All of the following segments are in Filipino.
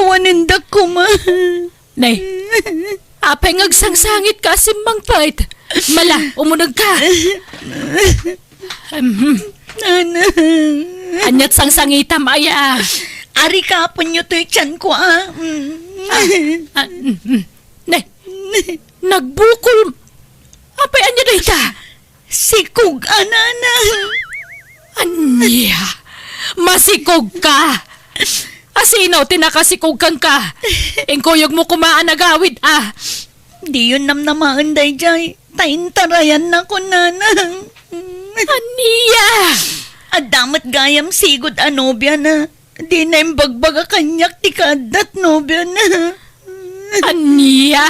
awanin da ko, ma. Nay, apay ngagsangsangit ka simbang pait. Mala, umunag ka. Nanang. Anyat sangsangita maya. Ari ka po nyo to'y tiyan ko, Nay, nagbukol. Apay anya na ita. Sikog, nanang. Anya, masikog ka. Asino, tinakasikog kang ka. Engkoyog mo kumaan nagawid, Di yun namnamaan day jay. Taintarayan na ko, nanang. Ania! Adamat gayam sigod anobya na. Di na yung bagbaga kanyak ti kadat nobya na. Ania!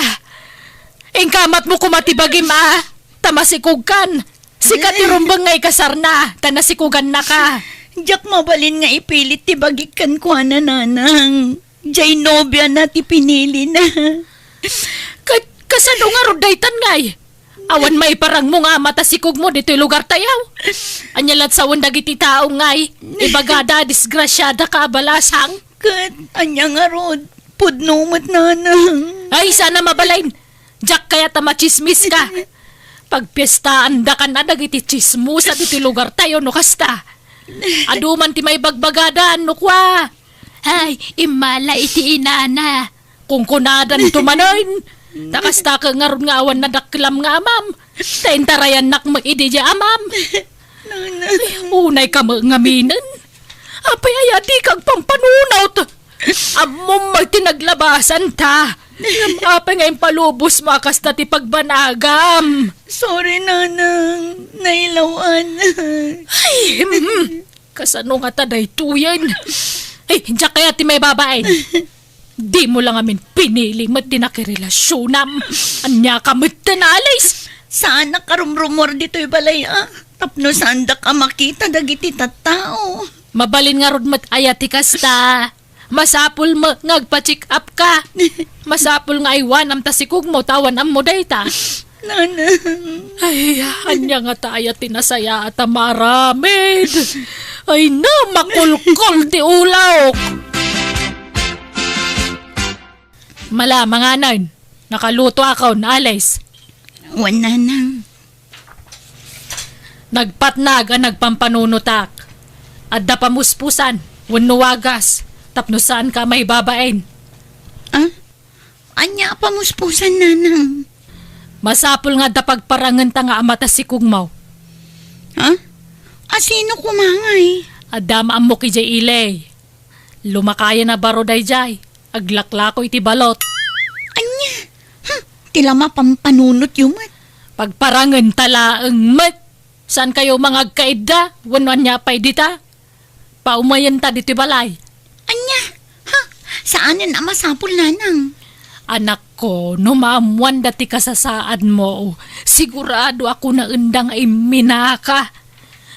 Engkamat mo kumatibagim, tamasikog kan. Sikat irumbang ngay kasar na, tanasikugan na ka. Diyak mabalin nga ipilit ti bagikan ko na nanang. Jay nobya na ti pinili na. Kasano nga rodaytan ngay? Awan may parang mo nga matasikog mo dito'y lugar tayaw. Anyalat sa dagiti tao ngay. Ibagada, disgrasyada ka, balasang. Kat, anya nga rod. Pudnumot nanang. Ay, sana mabalain. Diyak kaya tamachismis ka. Pagpiestaan da ka na dagiti chismo sa dito'y lugar tayo no kasta. Aduman ti may bagbagada, no kwa. Ay, imala iti inana. Kung kunadan tumanoin. Takasta ka nga ron nga awan na daklam nga amam. Taintarayan nak maidi di amam. Unay ka mangaminan. Apay ayati kag pampanunaw to. Amom magtinaglabasan ta. Apay nga yung palubos mo akasta ti pagbanagam. Sorry, nanang. Nailawan. Ay, kasano nga taday tuyan. Ay, hindi kaya ti may babae. Di mo lang amin pinili mat di nakirelasyon anya ka mat tanalis. Saan nakarumrumor dito'y balay, Tapno saan da ka makita dagiti tattao. Mabalin nga rod mat ayati kasta. Masapul mo ngagpa-check up ka. Masapul nga iwan am tasikog mo tawan am mo dayta. Nanang. Ay, anya nga tayo tinasaya at maramid. Ay na, makulkol ti ulaw. Mala, mga nan, nakaluto ako na alis. Wan, nanang. Nagpatnag ang nagpampanunutak. At da pamuspusan, wagas, tapnusan ka may babaen. Anya pamuspusan, nanang. Masapul nga da pagparangan ta nga amata si kugmaw. Asino kumangay? Adama ang mo ki jay ilay. Lumakaya na baro day jay. Aglaklako iti balot. Anya? Tila mapampanunot yumat. Pagparangan tala ang mat. Saan kayo mga agkaida? Wanuan niya pa'y dita? Paumayan ta dito balay. Anya? Saanan ang masapul, nanang? Anak ko, no maamuan dati kasasaad mo. Sigurado ako na undang ay minaka.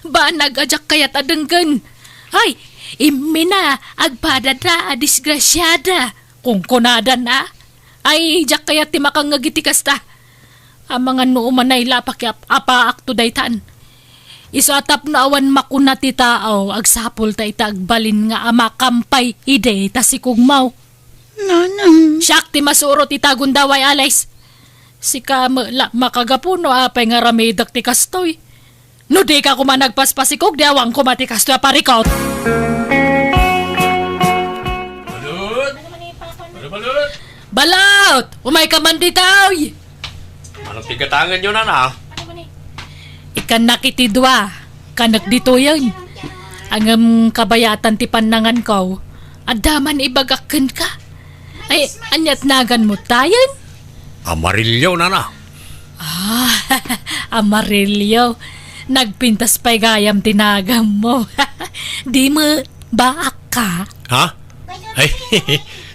Ba nagadyak kaya't adenggan? Ay, imina, agpadada, disgrasyada. Kung kunada na, ay jak kaya't ti makangagiti kasta. Ang mga nuuman ay lapakyap, apa akto daytan. Isatap na awan makuna ti tao, agsapol ta itagbalin nga ama kampay ide tasikugmaw. Nanang. Siyak ti masuro ti tagundaway alays. Sika makagapuno apay nga ramidak ti kastoy. No di ka kuma nagpaspasikog, di awang kumati kastoy aparikaw. Balut! Balaut! Umay ka man ditaw! Anong tigatangan yun, na? Ikan nakitidwa. Kanak dito yan. Ang kabayatan ti panangan ko. Adaman ibagakan ka. Ay, anyat nagan mo tayan? Amarilyo, na. Amarilyo. Nagpintas pa'y gayam tinagam mo. Di mo baak ka? Ha? Ay,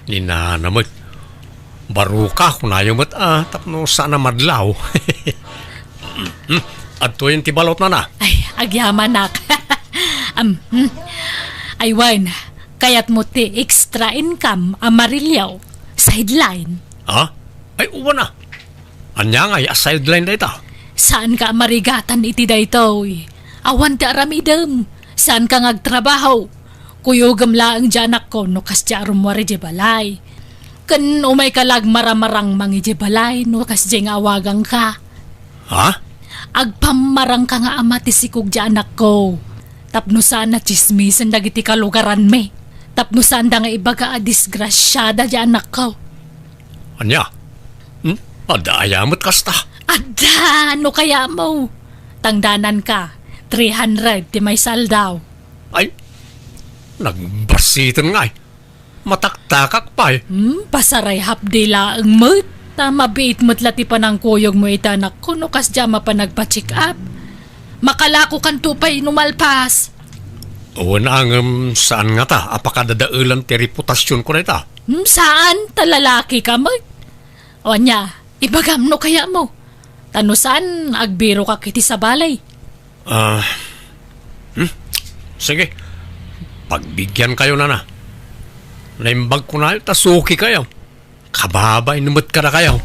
ni nanamag. Baruka kung ayaw mo't tapno sana madlaw. Adto yung tibalot, na. Ay, agyamanak. Aywan, kaya't mo ti extra income amarilyo. Sideline. Ha? Ay, uwa na. Anya nga, sideline na ito. Saan ka marigatan iti daytoy? Awan ti aramidem. Saan ka ngagtrabaho? Kuyogam laang janak ko no kas jarum wari je balay. Kan umay kalag maramarang mangi je balay no kas je nga awagang ka. Ha? Agpamarang ka nga ama ti sikog janak ko. Tapno sana chismisan dagiti kalugaran me. Tapno sanda nga ibaga a disgrasyada janak ko. Anya? Ada ayamot kasta. Ada, no kaya mo? Tangdanan ka, 300 ti may saldaw. Ay, nagbarsitan nga eh. Mataktakak pa eh. Pasaray hapdi laang mo't. Tama biit mo't lati pa ng kuyog mo itanak ko no kas diyama pa nagpa-check up. Makalako kan tupay numalpas. O ang saan nga ta? Apakadadaulan ti reputasyon ko na ita. Saan? Talalaki ka mo? O nya, ibagam no kaya mo? Tano saan agbiro ka kiti sa balay? Sige, pagbigyan kayo na. Naimbag ko na, tasuki kayo. Kababay numot ka na kayo.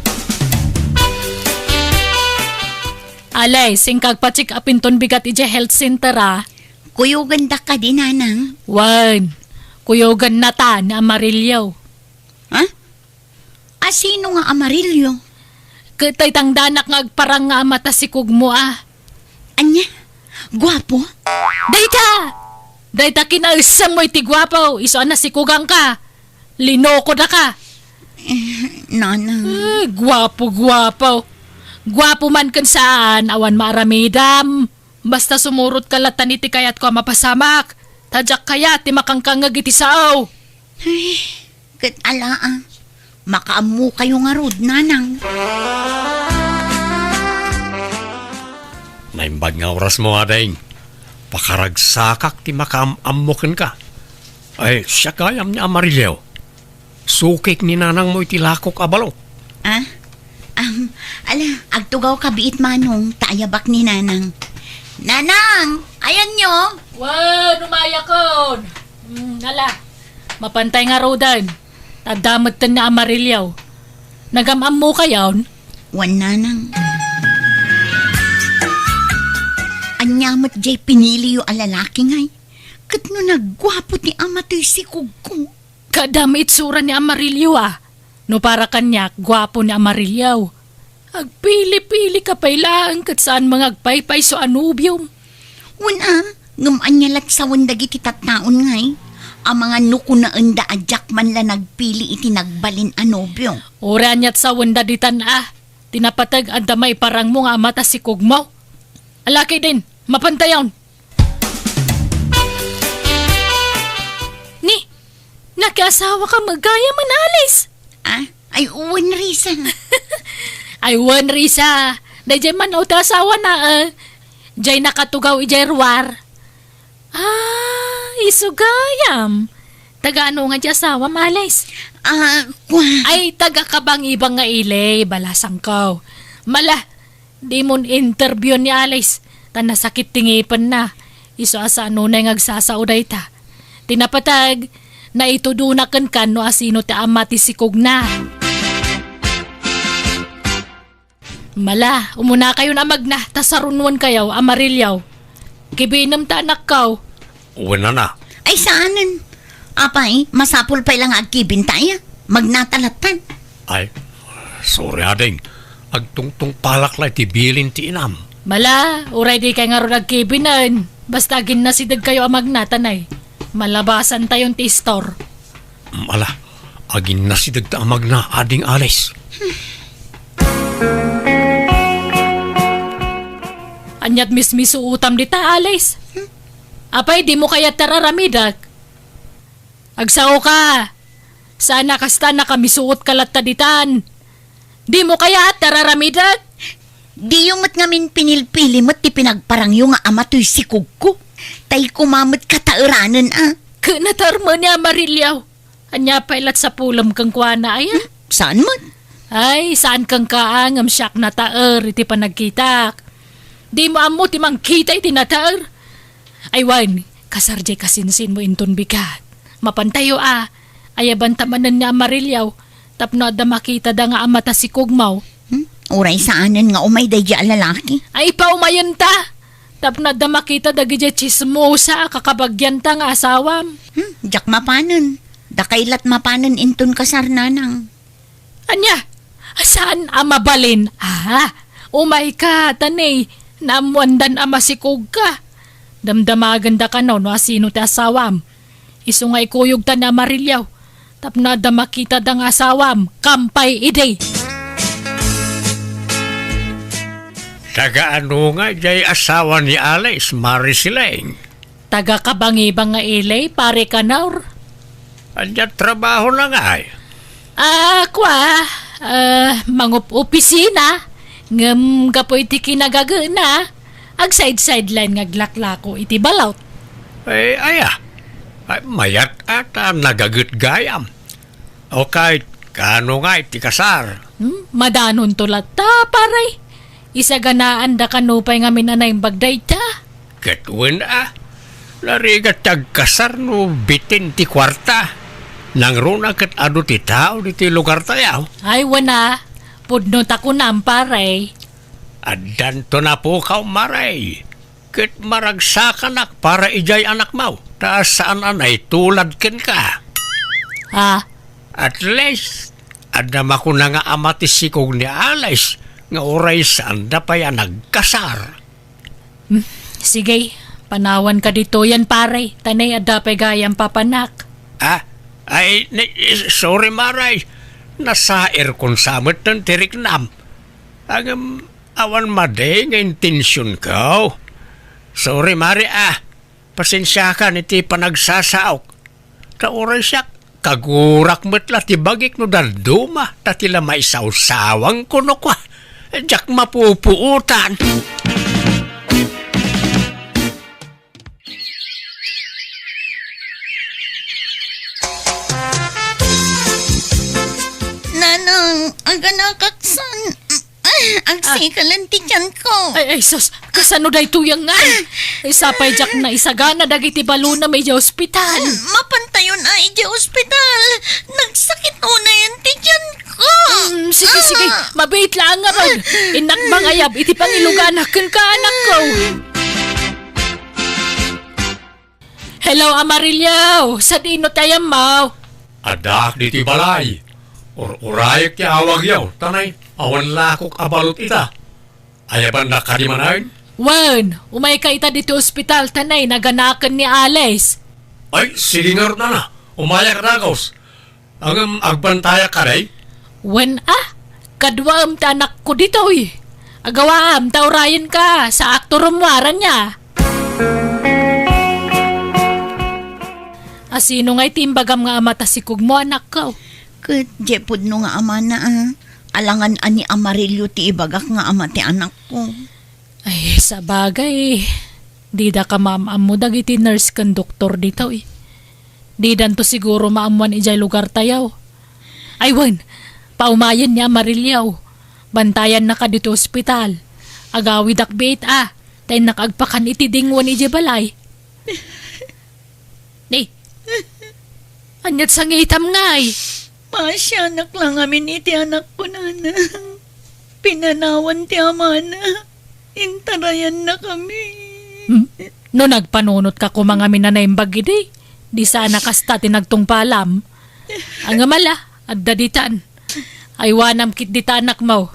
Alay, singkag pa-check upin ton bigat ije health center Kuyugan da ka di, nanang. Wan, kuyogan na ta na Amarillo. Ha? Sino nga Amarillo? Katay tangdanak nga agparang nga mata si kugmo Anya? Gwapo? Dayta kinausam mo iti gwapo, iso na si kugang ka. Linoko na ka. Nanang. Gwapo. Gwapo man kan saan, awan maaramidam. Basta sumurot ka latan iti kayat ko mapasamak. Tadyak kaya ti makangkangag iti sao. Ay, kat ala Makaamu kayo nga rod, nanang. Naimbag nga oras mo ading. Pakaragsakak ti makaamamukin ka. Ay, siya kayam ni Amarillo. Sukik ni nanang mo iti lakok abalo. Agtugaw ka biit manong, taayabak ni nanang. Nanang, ayan nyo. Wan, umaya kon. Nala, mapantay nga rodan. Tadamot tan na Amarillo. Nagamam mo kayaw? Wan, nanang. Anyamot jay pinili yung alalaki ngay. Kat no nagwapo ni amatoy si Kugko. Kadami itsura ni Amarillo No para kanyak, gwapo ni Amarillo. Agpili-pili ka pailaan kat saan mga agpaypay so anubium. Wan ngamanyalat sa wandagi ti tattaon ngay. Ang mga nuko na enda adyak man la nagpili iti nagbalin anobyo. Oranyat sa wanda ditan Tinapatag ang damay parang mo nga mata si Kugmo. Alaki din, mapantayon. Ni, nakiasawa ka magaya manalis. Ay uwan Risa. Ay wan Risa, dayjay man o asawa na jay nakatugaw ijay ruwar. Isugayam. Taga ano nga di asawa malis? Ay taga kabang ibang nga ilay, balasang ko. Mala, di mon interview ni Alice. Tanasakit tingipan na. Iso asa ano na yung agsasauday ta. Tinapatag, na itudunakan kan no asino ti ama ti sikog na. Mala, umuna kayo na magna, tasarunwan kayo, Amarillo. Kibinam ta anak kaw. Uwan na. Ay saanan? Apay, masapul pa ilang agkibin tayo. Magnatalatan. Ay, sorry ading. Agtungtong palak lang ti bilin ti inam. Mala, uray di kay nga ron agkibinan. Basta ginasidag kayo ang magnatanay. Malabasan tayong ti store. Mala, agin nasidag ta amag na ading Alice. Anyat mismiso utam dita, Alice. Apay, di mo kaya tararamidag. Agsaw ka. Sana kasta nakamisuot kalat taditan. Di mo kaya tararamidag. Di yung mat ngamin pinilpili mo't ti pinagparang yung nga amatoy si Kugko. Tay kumamot katairanan Kanatar mo niya, Amarillo. Anya pailat sa pulam kang kuana, ay Saan mo? Ay, saan kang kaangam siyak na taer, iti panagkitak. Di mo amo ti mangkita iti nataer. Ay wan, kasarjay kasinsin mo inton bigat. Mapantayo ayaban tamanan ni Amarillo. Tapno da makita da nga amata si Kugmaw. Uray saanan nga umay day lalaki. Ay paumayan ta. Tapno da makita dagiti chismosa kakabagyan ta nga asawam. Jak mapanon. Dakailat mapanon inton kasar nanang. Anya, saan mabalin? Umay ka, tanay. Naamwandan masikog ka. Damdamagan da ka no asino ti asawam. Isu nga ikuyog ta na marilyaw. Tapno da makita da nga asawam. Kampay ide. Taga ano nga jay asawa ni Alice, Marisileng. Taga kabangibang nga ilay, pare ka naur. Anya trabaho na nga ay. Mangup opisina. Ngam kapoy ti kinagagana. Ag side-sideline nga glaklako iti balawt. Ay, mayat at nagagut gayam. O kahit kano nga iti kasar. Madanon tulat ta, paray. Isa ganaan da kanupay nga minanay bagday ta. Katwin larigat tagkasar no bitin ti kwarta. Nang runa kat ado ti tao di ti lugar tayaw. Ay, wana. Pudno ta ko nam, paray. Adan to na po kaw maray. Kat maragsakan para ijay anak mau. Taas saan anay tulad ken ka. At least, adama ko na nga amatisikog ni Alice nga oray saan da pa yan nagkasar. Sige, panawan ka dito yan, paray. Tanay adapay gayang papanak. Sorry maray. Nasair kong samot ng tiriknam. Awan maday nga intensyon ko. Sorry maray pasensya ka niti panagsasaok. Kauray siya, kagurak metla ti bagik no dalduma, tatila maisawsawang kuno kwa. Diyak mapupuutan. Nanang, aga nakaksan. Ang sikalan ti tiyan ko. Ay, sus, kasano day tuyang nga? Isapay jak na isagana dagiti baluna may ospital. Mapantayon ay di ospital. Nagsakit una yan ti tiyan ko. Sige, mabait lang nga ron. Inak mangayab, iti pangiluganakan ka anak ko. Hello, Amarillo. Sa dino tayo mau? Adak di ti balay. Urayak ti awag yaw. Tanay, awan lakok abalot ita. Ayaban na kadimanayin? Wan, umay ka ita dito ospital, tanay, naganakan ni Alice. Ay, sige nga na. Umaya ka na, Gaus. Ang agbantaya ka day? Wan kadwaam ta anak ko dito eh. Agawaam, taurayan ka sa aktor umwaran niya. Asino nga'y timbagam nga amatasikog mo anak ko? Kat, jepod no nga ama na alangan ani Amarillo ti ibagak nga ama ti anak ko. Ay, sa bagay, di da ka maamam mo dagiti nurse kan doktor dito eh. Di dan to siguro maamuan ijay lugar tayaw. Ay, wan, paumayan niya Amarillo. Bantayan na ka dito ospital. Agawi dakbait tayo nakagpakan iti dingwan ijay balay. Ni, anyat sa ngitam ngay. Pasyanak lang amin iti anak ko na. Pinanawan ti ama na. Intarayan na kami. No nagpanunot ka ko mga minanaimbag iti. Di sana kasta tinagtungpalam. Ang amala, at daditan. Aywanam kit dita anak mo.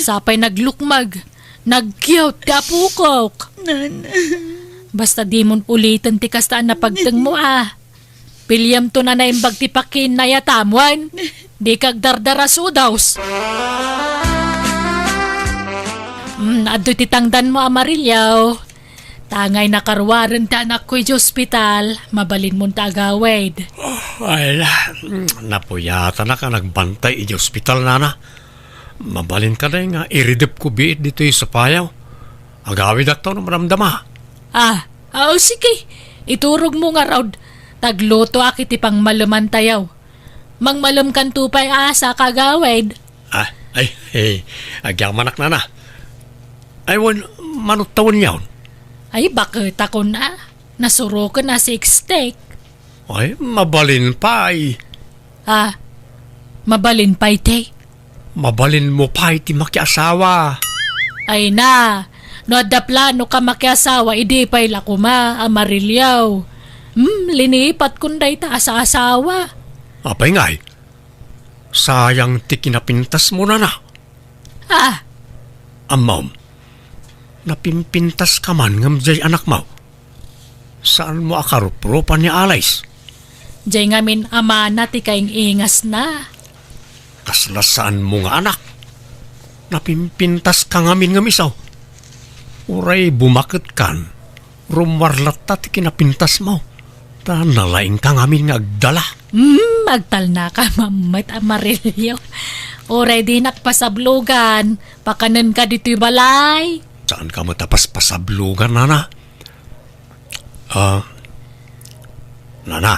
Sapay naglukmag. Nagkiyot ka pukok. Nana. Basta di mon ulitin ti kasta na pagteng mo Pilyam to na naimbag ti pakin na yatamwan. Di kag dardarasudaws. Ado ti tangdan mo Amarillo. Tangay nakarwaran ta anak ko'y ospital. Mabalin mo ta agawid. Ay, napuyata na ka nagbantay iti ospital nana. Mabalin ka na nga iridip ko biit dito sa payaw. Agawid akto na maramdama. Sige. Iturog mo nga raud. Tagluto akiti pang maluman tayaw. Mang malum kan tupay sa kagawid. Agyamanak na. Ay, manutawan yawn. Ay, bakit ako na? Nasuro ko na 6 steak. Ay, mabalin pa ay. Mabalin pa ite. Mabalin mo pa iti makiasawa. Ay na, No da plano ka makiasawa, idi pa'y lakuma, Amarilyaw. Linipat kunday ta sa asawa. Apay ngay, sayang ti kinapintas mo na. Ah, Amaw, napimpintas ka man ngam jay anak mo. Saan mo akarupropan ni Alays? jay ngamin amana ti kaing ingas na. Kaslasaan mo nga anak. Napimpintas ka ngamin ngamisaw. Uray bumakit kan, rumwarlat ti kinapintas mo. Ta nalaing ka ngamin nga agdala. Magtal na ka, mamait Amarilyo. O ready nakpasablugan, pakanan ka dito'y balay. Saan ka matapas pasablugan, Nana? Nana,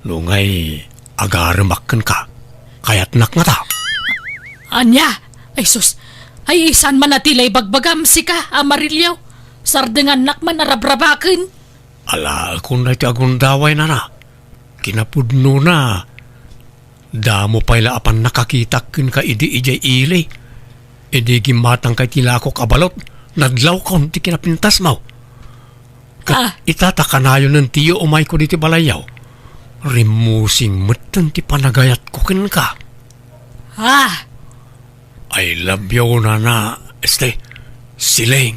lungay agaramakan ka, kaya't nak nga ta. Anya, ay sus, ay isan man natilay bagbagam si ka, Amarilyo. Sardengan nakman arabrabakin. Ala, kung na iti agundaway, Nana, kinapudno na. Damo pa'y laapan nakakitakin ka idi-ijay ili. Idi gimatang kay tilakok abalot, nadlaw kon ti kinapintas mo. Itataka na yun ng tiyo umay ko diti balayaw. Rimusing matan ti panagayat ko kin ka. I love you, Nana. Siling.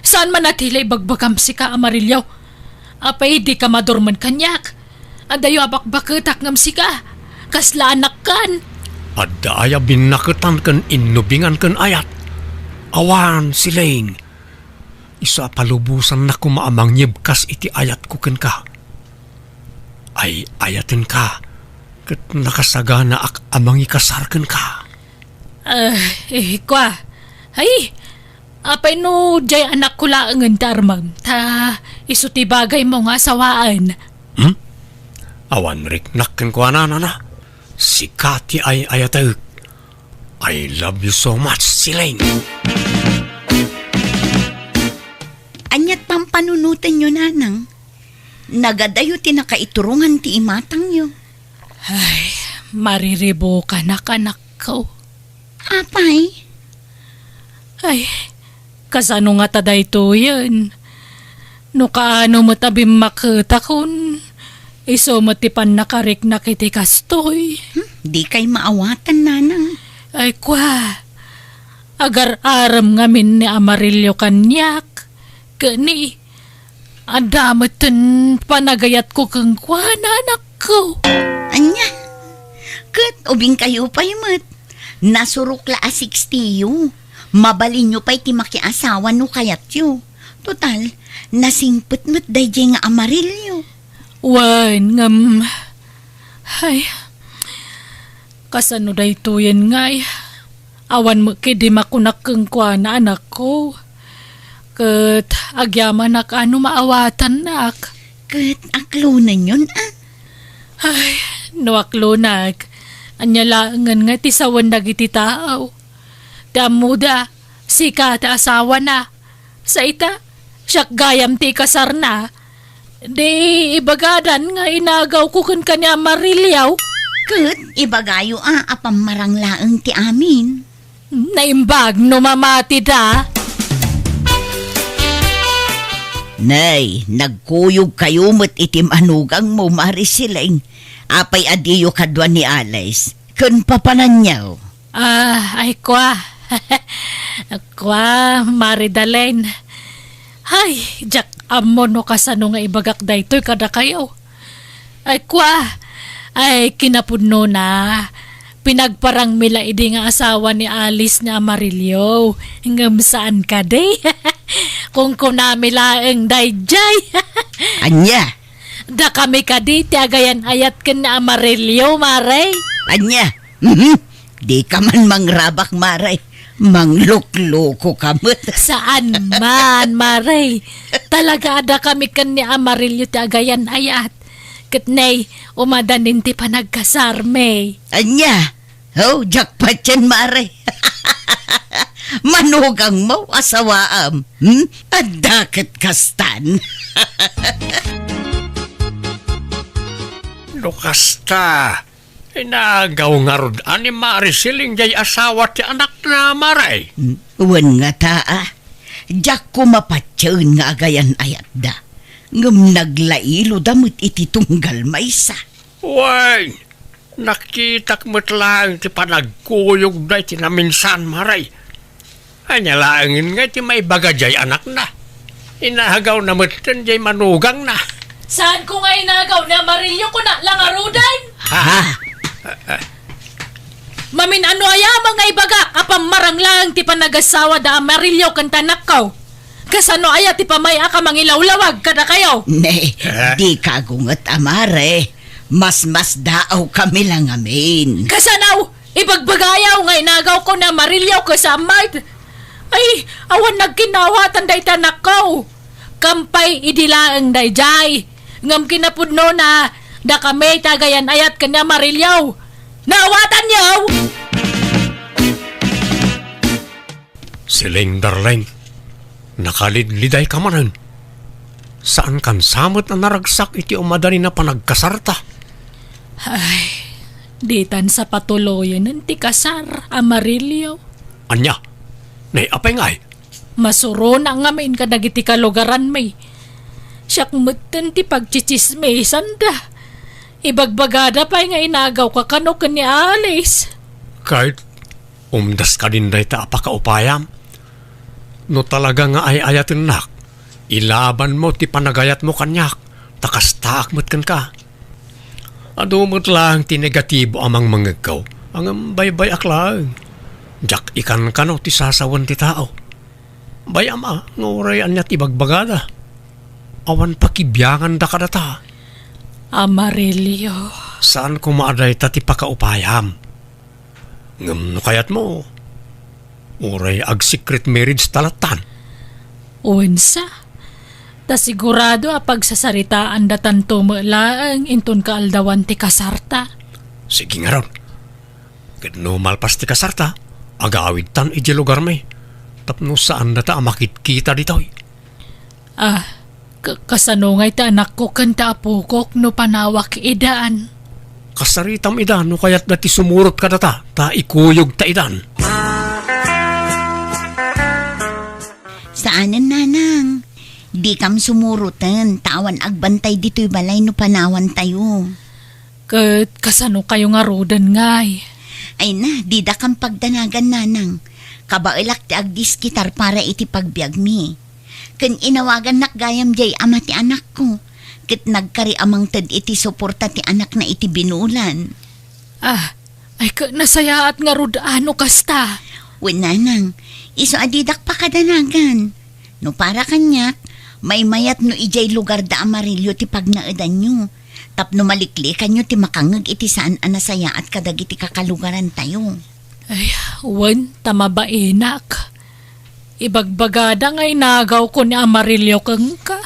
Saan man natilay bagbagam si ka, Amarilyo? Apay di ka madurman kanyak. Adayo abak-baketak ngam si ka. Kasla anak kan. Adda aya binaketan kan inubingan kan ayat. Awan, siling. Isa palubusan na kumaamang nyibkas iti ayat ko ken ka. Ay ayatin ka. Kat nakasagana ak amang ikasar ken ka. Kwa. Ay, apay no, jay anak ko laangan darmang. Ta, isuti bagay mo nga sawaan. Awan riknak ken ko na. Si Kati ay ayatag. I love you so much, siling. Anyat pampanunutan nyo, Nanang. Nagadayo tinakaiturungan ti imatang nyo. Ay, mariribo ka na kanak ko. Apay? Ay, kasano nga taday to yan? No kaano mo tabi makita kun iso matipan nakarik na kiti kastoy. Di kay maawatan, Nanang. Ay kwa, agar-aram ngamin ni Amarilyo kanyak. Kani, adamatan panagayat ko kang kwa nanak ko. Anya? Kat, ubing kayo pa'y mat. Nasurukla a 60 yu. Mabalin nyo pa'y timakiasawa no kayat yu. Total, nasingpet mo't dayjay nga Amarilyo. Wan ngam. Ay, kasano day to yan ngay. Awan mo kidi makunak kang kwa na anak ko. Kat agyaman nak ano maawatan nak. Kat, aklunan yun Ay, no aklunak. Anya laangan nga ti sawan dagiti tao. Damuda, sika ta asawa na. Sa ita, siyak gayam ti kasar na. Di ibagadan nga inagaw ko kan kanya Marilyaw. Kat, ibagayo apam maranglaang ti amin. Naimbag no mamati da. Nay, nagkuyog kayo mo't itim anugang mo marisiling. Apay adiyo kadwa ni Alays. Kun papananyaw. Ay kwa. Kwa, Maridalen. Ay, jak amo no kasano nga ibagak daytoy kada kayo. Ay kwa, ay kinapudno na. Pinagparang mila idi nga asawa ni Alice na Amarilyo. Ngam saan ka day? Kung kunamila ang dayjay. Anya? Da kami ka di, tiagayan ayat ka na Amarilyo, Maray. Anya? Di ka man mangrabak, Maray. Manglukloko ka mo. Saan man, Maray? Talaga ada kami kan ni Amarilyo tiagayan ayat. Katnay, umadanin ti panagkasarme. Anya? Oh, jackpot yan, Maray. Manugang mo, asawaam. Adakit kastan. Lukasta, Inagaw nga rod, ani marisiling jay asawa ti anak na maray. Wan nga taa. Diyak ko mapatyan nga agayan ayat da. Ngam naglailo damit iti tunggal maysa. Wan, nakitak mo't lang ti panagkuyog na iti naminsan maray. Anya laangin nga ti may bagajay anak na. Inahagaw na mo't jay manugang na. Saan ko nga inagaw na Marilyo ko na lang arudan? Ha? Mamin ano aya mga ibaga kapam marang lang ti panagasawa da Marilyo kan tanakaw. Kasano aya ti pamaya ka mangilawlawag kada kayo? Ne, di kagungat amare. Mas daaw kami lang amin. Kasanaw, ibagbagayaw nga inagaw ko na Marilyo kasamad. Ay, awan nagkinawatan day tanakaw. Kampay idilaang dayjay. Ngam kinapudno na da kami tagayan ayat kanya Marilyo. Nawatan yaw! Siling darling, nakalidliday ka manan. Saan kan samot na naragsak iti umadani na panagkasarta? Ay, ditan sa patuloyan ng tikasar, Amarilyo. Anya, naiapay ngay. Masuro na nga main ka dagiti kalugaran may. Siyak mutin ti pagchichismesan da. Ibagbagada pa nga inagaw ka kano ka ni Alice. Kahit umdas ka din day ta apakaupayam. No talaga nga ay ayatin nak, ilaban mo ti panagayat mo kanyak, takas-taak mo't kan ka. Adumot lang ti negatibo amang mangagaw, ang baybay aklang. Jak ikan kano ti sasawan ti tao. Bayam ngurayan niya ti bagbagada. Awan pakibyangan da kadata. Amarilyo. Saan kumaaday ta ti pakaupayam? Ngam no kayat mo, uray ag secret marriage talatan. Unsa? Ta sigurado pagsasaritaan datan tumalaang inton kaaldawan ti kasarta. Sige nga ron. Kadno malpas ti kasarta, agawid tan iji lugar may. Tapno saan na ta makikita ditoy. Kasanungay ta anak ko kanta apukok no panawak idaan. Kasaritam idan no kayat dati sumurot ka data, ta ikuyog ta idan. Saanan nanang? Di kam sumurutan, tawan agbantay dito'y balay no panawan tayo. Kasano kayo nga rodan ngay? Ay na, di da kam pagdanagan nanang. Kabailak ti agdiskitar para iti pagbiag mi. Ken inawagan nakgayam jay ama ti anak ko. Ket nagkari amang ted iti suporta ti anak na iti binulan. Ay nasayaat nga rodano kasta. Wen nanang, iso adidak pa kadanagan. No para kanyak, may mayat no ijay lugar da Amarilyo ti pagnaadan nyo. Tapno maliklikan nyo ti makangag iti saan anasayaat kadag iti kakalugaran tayo. Ay, wan, tama ba enak? Ibagbagada ngay nagaw ko ni Amarilyo kang ka.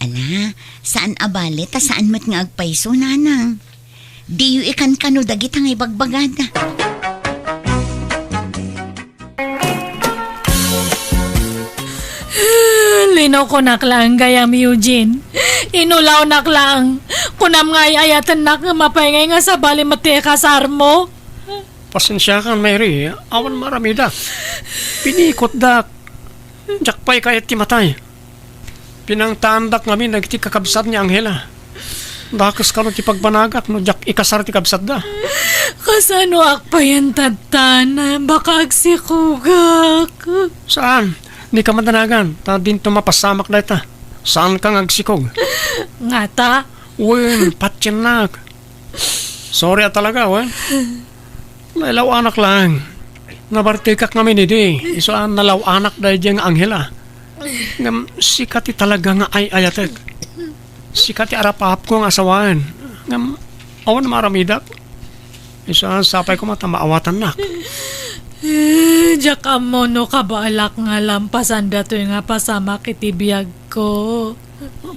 Ala, saan abali ta saan mat nga agpaiso nanang? Di yu ikan kano dagit ang ibagbagada. Lino ko naklang gayam Eugene. Inulaw naklang. Kunam ngay ayatan nak nga mapayngay nga sa bali mati kasar mo. Pasensya kan Mary, awan marami da. Pinikot dak. Jakpay kayat ti matay. Pinangtandak ngamin nagti kakabsat ni Angela. Dakas ka no ti pagbanagat no jak ikasar ti kabsat da. Kasano akpayan tatana, baka agsikugak. Saan? Di ka madanagan. Ta din tumapasamak na ita. Saan kang agsikog? Ngata? Uy, patyanak. Sorry talaga, wen. Nalaw anak lang. Nabartikak ngamin hindi. Isaan nalaw anak dahil diyang Angela. Ngam, sikati talaga nga ay ayatek. Sikati arapahap ko ang asawaan. Ngam, awan maramidak. Isaan sapay ko matamaawatan nak. Diyak mo no kabalak nga lampasan dato nga pasama kitibiyag ko.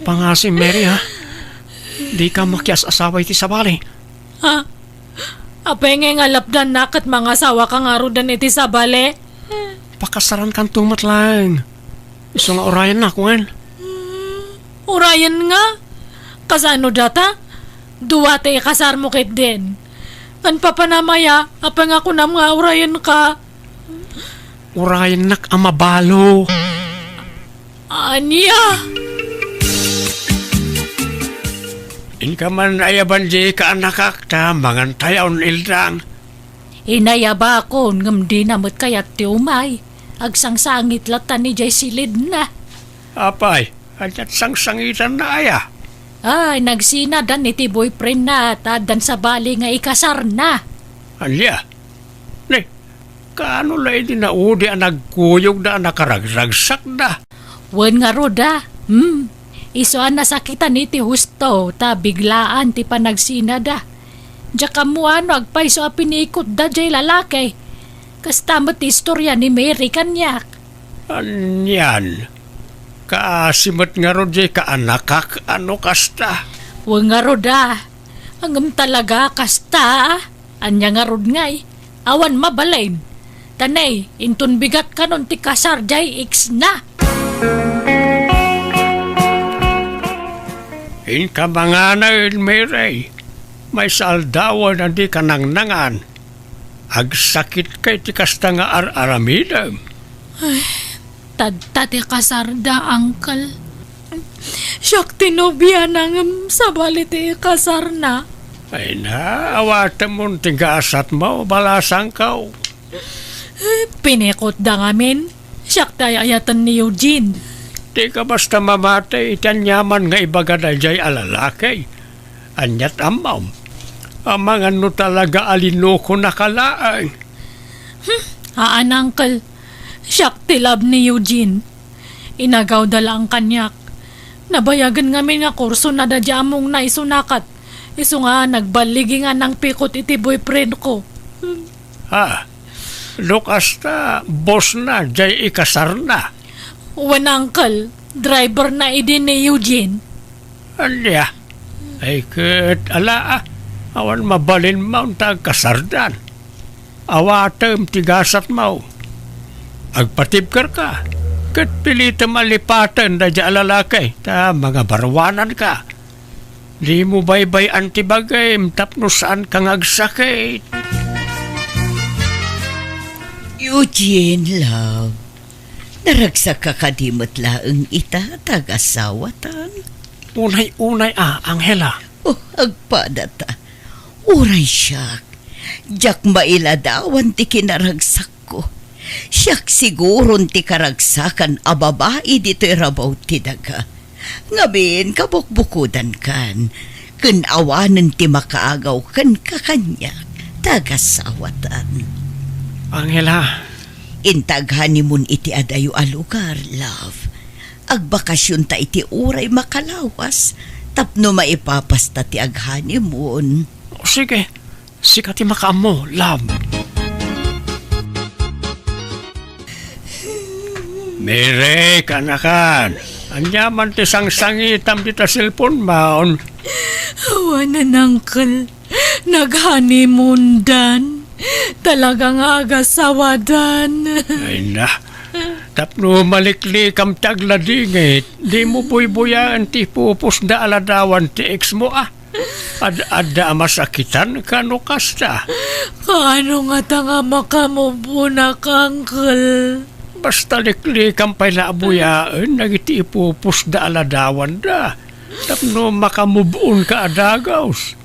Pangasim, Mary, ha? Di ka makias asaway ti sabali. Ha? Apay nga lapdan nakat mga asawa ka nga rodan iti sabali? Pakasaran kan tumat lang. Iso nga orayan na, kuen. Urayan nga? Kasano data? Duwate ikasar mo kit din. Kan papanamaya, apang ako na mga urayan ka. Urayan nak amabalo. Anya? In ka man ayaban di ka anakakta, mangan tayaw ildang. Inaya ba ako ngam di namot kayat ti umay. Agsangsangit latan ni jay silid na. Apay, anyat sang-sangitan na aya. Ay, nagsinadan iti boyfriend na tadan sa bali nga ikasar na. Anya? Ne, kaano lang di na udi ang nagkuyog na nakaragsak na? Wen nga roda. Isoan na sakitan iti husto ta biglaan ti panagsinada. Diya mo ano agpaiso a pinikot da jay lalaki. Kastamot istorya ni Mary kanyak. Anyan. Kaasimot nga ro jay kaanakak ano kasta. Wen nga roda. Angam talaga kasta. Anya nga rod ngay. Awan mabalain. Tanay, intun bigat kanon ti kasar jay X na. In ka mga na Mary. May saldawan na di ka nangnangan. Agsakit kay ti kasta nga aramidam. Tadta ti kasar da, angkal. Siyak tinobya nang sa bali ti kasar na. Ay na, awatan mo tigasat mo, balasang kaw. Pinikot da ngamin. Siyak tayo ayatan ni Eugene. Di ka basta mamatay, itanyaman nga ibaga na jay alalakay. Anyat amaw. Amang ano talaga alinoko na kalaan. Haan, angkal. Siyak tilab ni Eugene. Inagaw dala ang kanyak. Nabayagan ngamin nga kurso na dadyamong na isunakat. Iso nga nagbaligi nga ng pikot iti boyfriend ko. Ha? Lukas na, boss na, jay ikasar na. Wen, angkal. Driver na idin ni Eugene. Alya, ay kat ala awan mabalin maun tag kasardan. Awatem tigasat mau. Agpatibkar ka. Kat pilita malipatan da dya alalakay. Ta mga barwanan ka. Di mo baybay antibagay tapno saan kang agsakit. Eugene, love. Naragsak ka kadimot laeng ita tagasawatan. Unay-unay Angela. Oh, agpadata. Uray siyak. Diyak mailadawan ti kinaragsak ko. Siyak siguron ti karagsakan a babae dito'y rabaw ti daga. Ngabin kabukbukudan kan. Kinawanan ti makaagaw kan kakanyak. Tagasawatan. Angela, Intaghanimon iti adayo a lugar, love. Agbakasyon ta iti uray makalawas. Tapno maipapasta ti aghanimon. sige. Sikati makaamo, love. Mere, kanakan. Anyaman ti sang-sangitam di ta cellphone maon. Awanan, angkal. Naghanimundan. Talagang agasawadan. Ay na. Tapno malikli kam tagladingit. Di mo buy-buyaan ti pupus da aladawan ti ex mo Ad-ada masakitan kano kasta. Kaano nga tanga makamubunak, angkal? Basta likli kam pa'y laabuyaan. Nagiti ipupus da aladawan da. Tapno makamubun ka adagaws.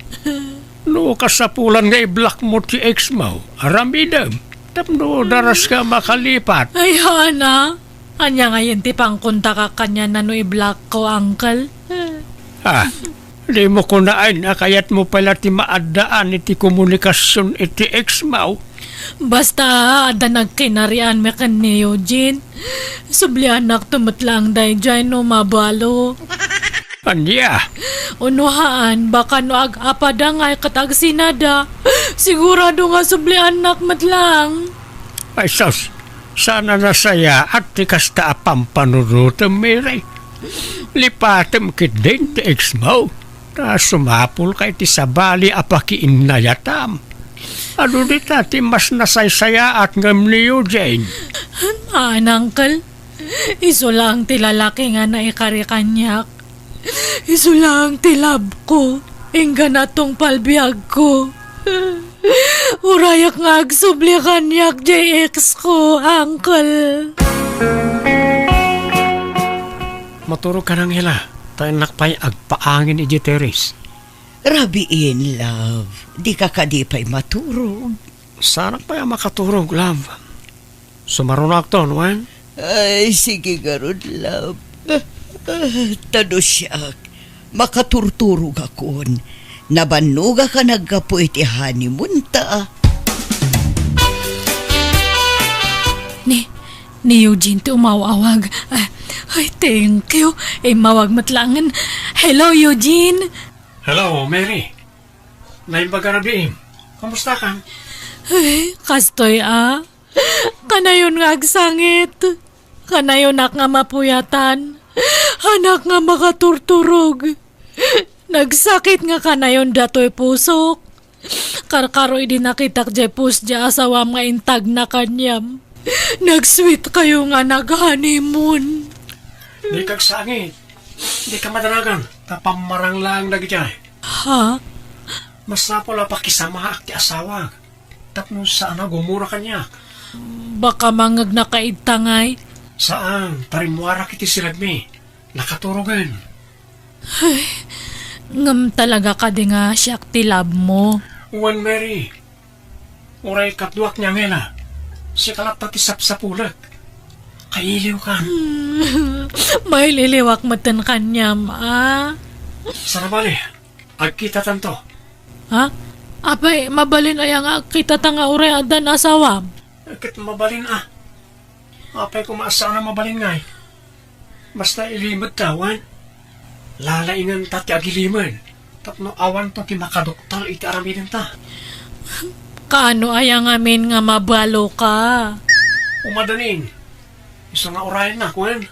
No kasapulan nga i-block mo ti ex mo. Aramidam. Tapno daras ka makalipat. Ay, Hana. Anya ngayon ti pangkunta ka kanya na no i-block ko, angkal? Ha? Di mo kunaan na kayat mo pala ti maadaan iti komunikasyon iti ex mo. Basta ada nagkinarian me kan ni Eugene. Sublianak tumatlang day dyan no mabalo. Anya? Unuhaan, baka no ag-apadangay katag sinada. Sigurado nga sublianak matlang. Ay sos, sana nasaya at ti kasta apampanunod miray. Lipatem kit din ti ex mo. Ta sumapul kay ti sabali apakiin na yatam. Ano di ti mas nasaysaya at ngam ni Eugene? Angkal, iso lang ti lalaki nga na ikarikanyak. Iso lang ti lab ko, ingga na tong palbiyag ko. Urayak nga agsubli kanyak JX ko, uncle. Maturo ka nang hila. Tayo nakpay agpaangin iji teres. Rabiin, love. Di ka kadipay maturog. Sana pa yung makaturog, love. Sumarunak to, Wen? Ay, sige garod, love. Tado siyak. Makaturturog akon. Nabanuga ka nagkapo iti honeymoon ta. Ni Eugene ti umawawag. Ay, thank you. Mawag matlangan. Hello, Eugene. Hello, Mary. Naimbaga na biim. Kamusta ka? Ay, kastoy Kanayon nga agsangit. Kanayon nga mapuyatan. Anak nga makaturturog. Nagsakit nga kanayon datoy pusok. Karkaroy din nakitak jay pus dya asawa nga intag na kanyam. Nagsweet kayo nga nag-honeymoon. Di kagsangit. Di ka madaragan. Tapamarang lang lagi dyan. Ha? Mas napula pa kisamaak ti asawa. Tapno saan na gumura kanya. Baka mangag nakaitangay. Saan? Tarimwara kiti silagmi. Nakaturugan. Ngam talaga ka di nga siyak ti love mo. Uwan, Mary. Uray katduak niya ngela. Si kalap pati sapsapulat. Kailiw ka. May liliwak matan kanyam, Sarabali. Agkita tanto. Ha? Apay, mabalin ay nga kita tanga uray adan asawam. Agkit mabalin Apay kumaasa na mabalin ngay. Basta ilimod tawan. Lalaingan tati agiliman. Tapno awan to ti makadoktal iti aramidin ta. Kaano ay ang amin nga mabalo ka? Umadanin. Isa nga orayan na, kwen.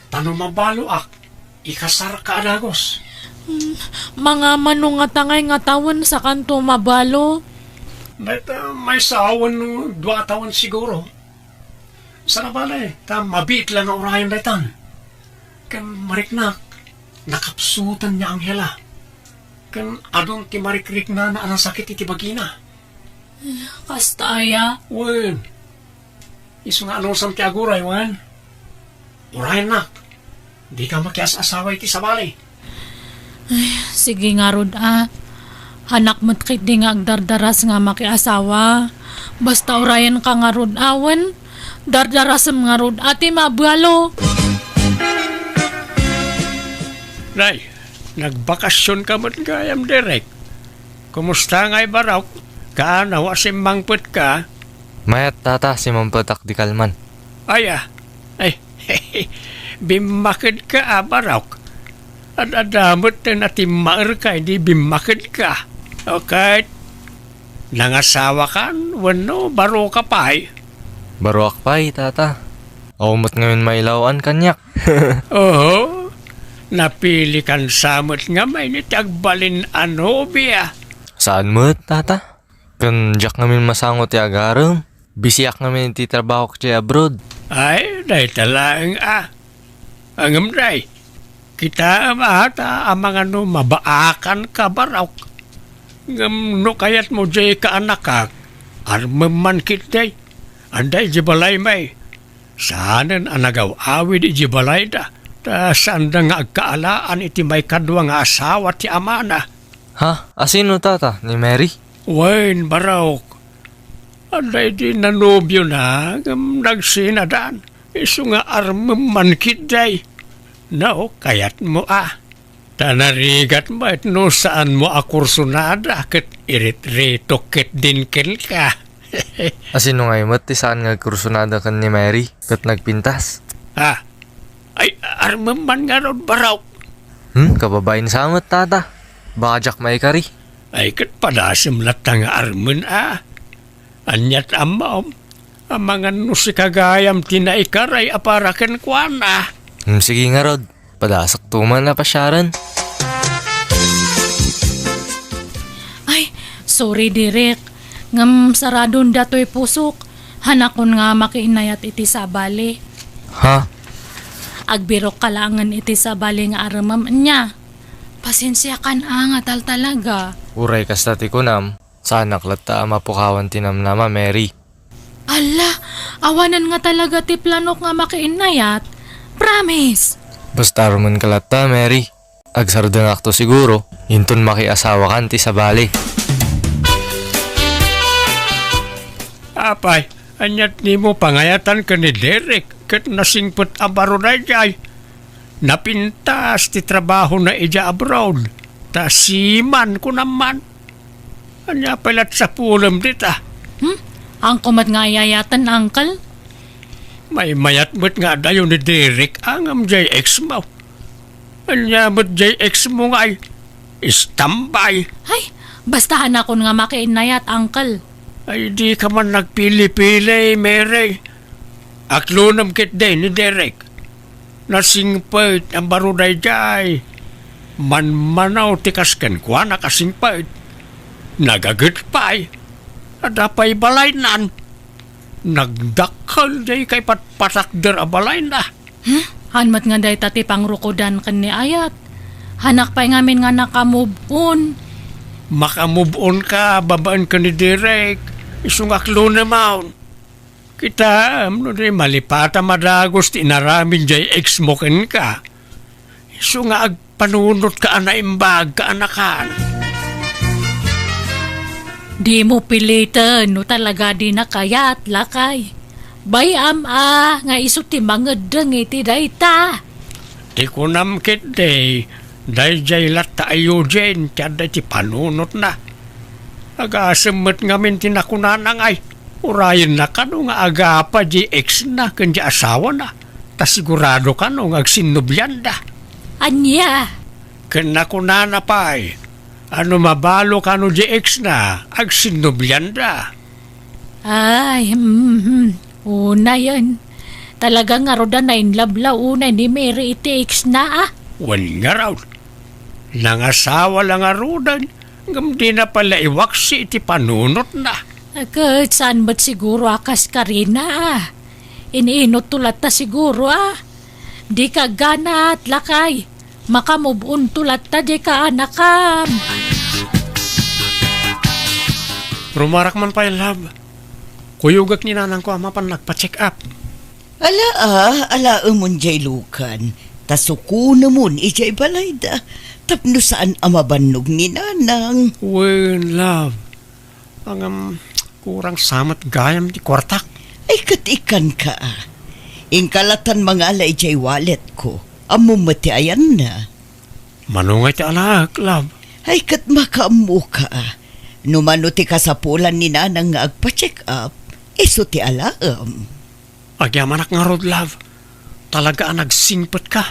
Tano mabalo ikasar ka adagos. Mga manong nga tangay nga tawan sa kanto mabalo. May saawan no 2 taon siguro. Sarabali, mabit lang ang orayan daytan. Kan mariknak, nakapsutan niya ang hela. Kan adong ti marikrik na anang sakit iti bagina. Kastaya? Wen, iso nga anong sam ti aguray, wen. Orayan na, di ka makias-asawa iti sabali. Sige nga rod Hanak mo't kit di nga agdardaras nga makiasawa. Basta orayan ka nga rod awan. Dardarasam nga rod ati mabalo. Nay, nagbakasyon ka mo't gayam direk. Kumusta nga'y baraw? Kaanaw asimbangput ka? Mayat tata si mampatak di kalman. Ay, bimakid ka baraw. At adamot na natimaar ka, hindi bimakid ka. Okay? Nangasawa ka, wano, baro ka pa Baruak pa'y tata. Umot ngayon mailawan kanyak. Oo, napili kan samot nga may nitagbalin biya. Saan mo tata? Kan jak ngamin masangot ti agaram. Bisiak ngamin ti trabaho ko abroad. Ay, dahi talaang Angam dahi. Kita ata ang mga mabaakan ka baraw. Ngam no kayat mo jay ka anak ka. Armaman kitay. Anday jibalay may. Saanan ang nagaw-awid ijibalay da. Ta saan da nga agkaalaan iti may kadwa nga asawa ti amana. Ha? Asino tata? Ni Mary? Wain baraw. Anday di nanobyo na. Ngam nagsinadaan. Iso nga armaman kitay. No, kayat mo Tanarigat mo at no saan mo akursunada ket irit-rito ket dinkel ka. Asino ngayon ti saan nga kursunada kan ni Mary? Kat nagpintas? Ay, armaman nga ron baraw. Kababain samot tata. Baka jak may kari. Ay, ket padasim latang arman Anyat amam. Ang mga nusikagayam tinaikaray aparaken kwana. Sige nga rod. Padasak tuman na pasyaran. Ay, sorry direk. Ngam saradon datoy pusok. Hanakon nga makiinayat iti sabali. Ha? Agbirok kalangan iti sabali nga aramam niya. Pasensya kan nga tal talaga. Uray kastati ko nam. Sana klata mapukawan tinamnama, Mary. Ala, awanan nga talaga ti planok nga makiinayat. Promise. Basta ruman kalata, Mary. Agsardangak to siguro. Inton makiasawa kan ti sa bali. Apay, anyat ni mo pangayatan ka ni Derek kat nasingpot abaro na jay. Napintas ti trabaho na ija abroad. Ta siman ko naman. Anya palat sa pulam dita. Ang kumat nga ayayatan, Uncle. May mayat-mat nga dayo ni Derek ang JX mo. Anya mo't JX mo nga ay istambay. Ay, bastahan ako nga makiinayat, Uncle. Ay di ka man nagpili-pili, Mary. Aklunam kit din ni Derek. Nasingpait ang baruday jay. Manmanaw tikasken kwa nakasingpait. Nagagit pa'y. Adapay balay nan. Nagdakal jay kay patpatakder a balay na. Hanmat nga day tati pangrukodan kan ni Ayat. Hanak pa'y ngamin nga nakamove on. Makamove on ka, babaan ka ni Derek. Isungaklo naman. Kita, no di malipata madagos ti naramin jay ex-moken ka. Isunga agpanunot ka na imbag ka anakan. Di mo pilitan, no talaga di nakayat, lakay. Bayam nga iso ti mga iti dayta. Di ko namkit day, day jay lata ayo jen, kada ti panunot na. Agasamot ngamin tinakunanan ay, urayan na ka no nga agapa di ex na, kanya asawa na. Ta sigurado ka no nga agsinubyan da. Anya? Kanakunana pa ay, ano mabalo ka no di ex na, agsinubyan da. Ay, una yan. Talaga nga roda na inlabla una ni Mary iti na Wan nga raw. Nangasawa lang arudan, ngam di na pala iwaksi iti panunot na. Agad, saan ba't siguro akas ka rin Iniinot tulat ta siguro Di ka gana at lakay. Makamubun tulat ta di ka anakam. Rumarak man pa love. Kuyugak ni nanang ko ama pan nagpa-check up. Ala umon jay lukan. Tasuko namun ijay balay da. Tapno saan amabanog ni nanang. When love. Ang kurang samat gayam di kwartak. Ay katikan ka Ingkalatan mga alay jay wallet ko. Amumati ayan na. Manungay ti alak, love. Ay kat makaamu ka Numano ti kasapulan ni nanang nga agpa-check up. Iso ti alaam. Agyamanak nga rod, love. Talaga nagsingpot ka.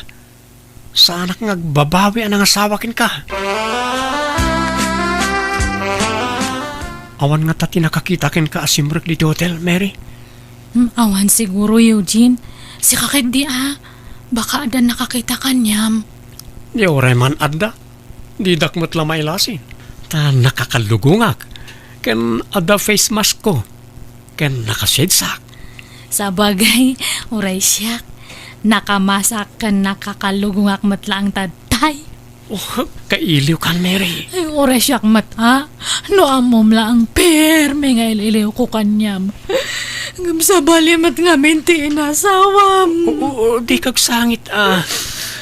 Sa anak nga babawi ang asawakin ka. Awan nga tati nakakitakin ka asimrek di hotel, Mary. Awan siguro, Eugene. Si kakit di Baka ada nakakita kanyam. Di oray man adda. Di dakmot lamay lasin. Ta nakakalugungak. Ken ada face mask ko. Ken nakashade sak. Sa bagay, uray siyak. Nakamasak ka nakakalugungak matlaang taday. Oh, kailiw ka, Mary. Ay, oray siyak No amom lang perme nga ililiw ko kanyam. Ngam sa balimat nga minti inasawam. Oo, di kagsangit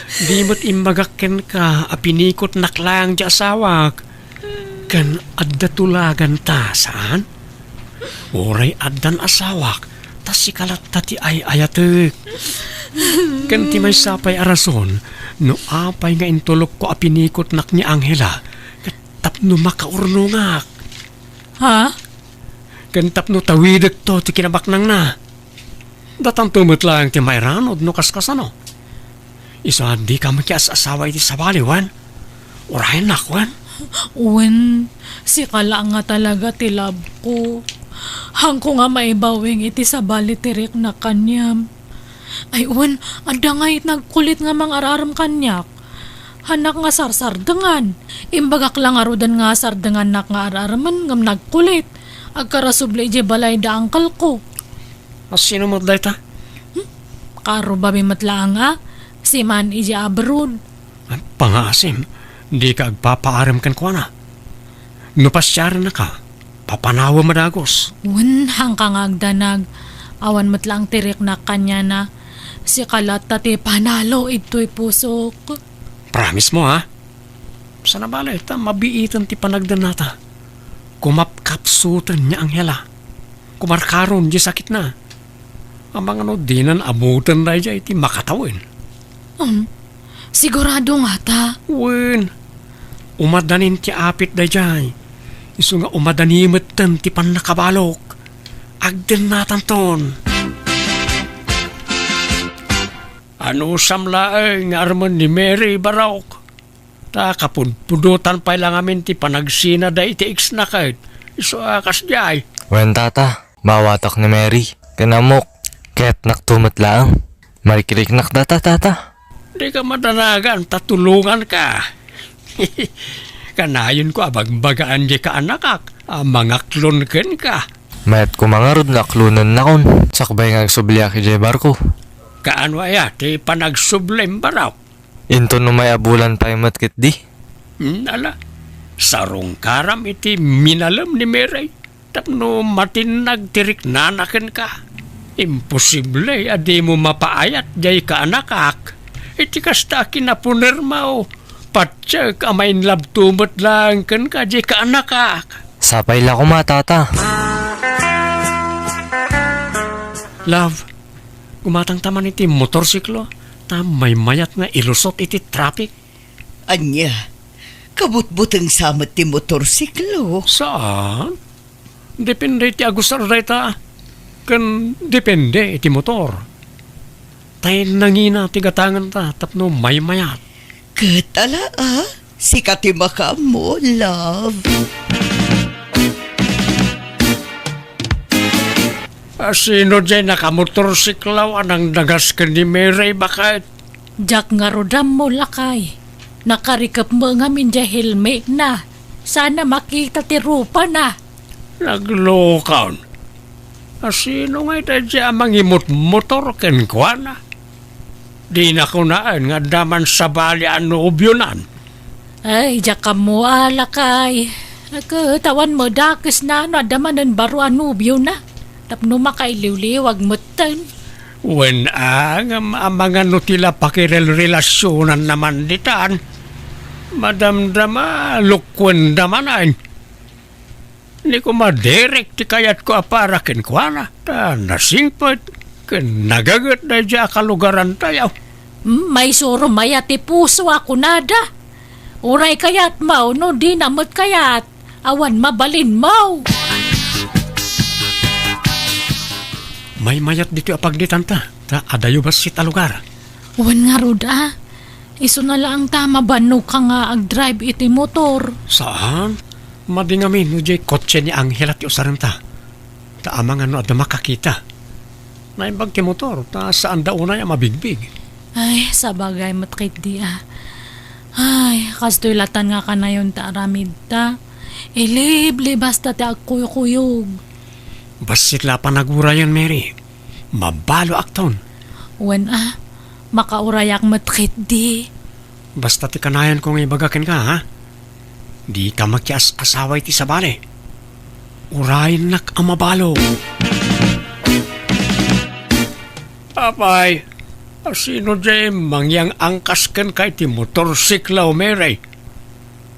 Di mo't imbagakken ka, apinikot naklang di asawak. Kan adda tulagan ta, saan? Oray addan asawak, tas sikalat tati ay ayatek. Kan ti may sapay arason, no apay nga intulok ko apinikot nak ni Angela, tapno makaurnungak. Ha? Kan tapno tawidak to ti kinabaknang na. Datang tumot lang ti may ranod no kaskasano. Isa di ka makias asawa iti sabali, Wan. Urahin na, Wan. Uwan, si kala nga talaga tilab ko. Hangko nga maibawing iti sabali tirik na kanyam. Ay uwan, ada nga nagkulit nga mang araram kanyak. Hanak nga sarsardangan. Imbagak lang arudan nga sardangan nak nga araraman ngam nagkulit. Agkarasubli ije balay da angkal ko. Sino mo day ta? Karo babi matlaang si man ije abroad. Pangasim, di ka agpapaaram kan ko na. Nupasyaran na ka, papanawa madagos. Hang kang agdanag. Awan matlang tirik na kanya na. Si Kalata ti panalo ito'y pusok. Promise mo ha? Sana balay, mabiitan ti panagdan nata. Kumapkapsutan niya ang hela. Kumarkaron di sakit na. Ang mga dinan amutan na dya iti makatawin. Sigurado nga ta. Wen, umadanin ti apit da dyan. Iso nga umadanimit tan ti panakabalok. Agden natan ton. Ano samlaeng arman ni Mary Barok? Ta kapunpudutan pa lang amin ti panagsina da iti x na kahit. Iso akas jay. Wen tata, mawatak ni Mary. Kanamok, kaya't naktumat lang. Marikirik nakdata tata. Di ka madanagan, tatulungan ka. Kanayon ko abagbagaan di ka anakak. Mga klon ken ka. Mayat ko mga rod naklunan na kon. Sakbay nga agsubliya ki jay barko. Kaano aya, ti panagsublem baraw. Into no may abulan pa yung matkit di. Ala, sarong karam iti minalam ni Mary. Tapno matinag tirik nanaken ka. Imposible, adi mo mapaayat jay ka anakak. Iti kasta kinapuner mo. Patsyak amain labtumot lang ken ka jay ka anakak. Sapay la ko tata. Love, gumatang taman iti motorsiklo. May mayat nga ilusot iti traffic. Anya, kabutbutang samat ti motorsiklo. Saan? Depende iti agusar dayta. Kan depende iti motor. Tay nangina ti gatangan ta tapno may mayat. Katala sikat ti maka mo, love. Sino dyan nakamotorsiklaw anang nagas ka ni Mary bakit? Jak nga rodam mo lakay. Nakarikap mo nga min dya helmet na. Sana makita ti rupa na. Naglokaon. Sino nga ito dyan mangimot motor ken kwa na? Di na ko naan nga daman sa bali ang noobyonan. Ay, jak ka mo lakay. Nagkatawan mo dakis na no adamanan baro anubyo na. Tapno makailiw-liwag mo tan. Wen ang mga nutila pakirel-relasyonan naman ditan. Madamdama, lukwen damanan. Ni ko madirek ti kayat ko aparakin kwa na. Ta nasingpot, ken nagagat na dya kalugaran tayo. May suro mayat ti puso ako nada. Uray kayat mau no di namot kayat. Awan mabalin mau. May mayat dito apagditan ta. Ta adayo ba si talugar? Wan nga ruda. Iso na lang tama bano ka nga ag-drive iti motor. Saan? Madingamin no jay kotse ni Angel at usaran ta. Ta amang ano at makakita. Naimbag ti motor. Ta saan daw na yung mabigbig. Ay, sabagay matkit di Ay, kastoy latan nga ka na yun ta aramid ta. Ilibli basta ti agkuyog-kuyog. Basit la pa nagurayan, Mary. Mabalo akton. Wan makaurayak matkit di. Basta ti kanayan kong ibagakin ka, ha? Di ka magkias-asaway ti sabali. Urayan nak ang mabalo. Apay, sino dyan mangyang angkas ken kay ti motorsiklaw, Mary?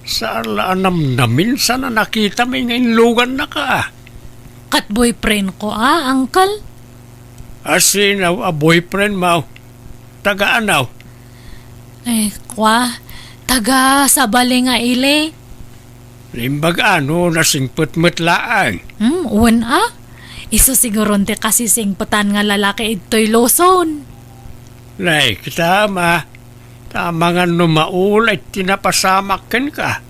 Saan laanam na minsan na nakita may ngayon lugan na ka? Kat boyfriend ko uncle? Asinaw a boyfriend mo. Taga-anaw. Kwa, taga sa bali nga ili. Limbag ano nasingput-mutlaan. Wan Iso siguro ti kasi singputan nga lalaki ito'y loson. Nay, tama. Tama nga numaulit tinapasamakin ka.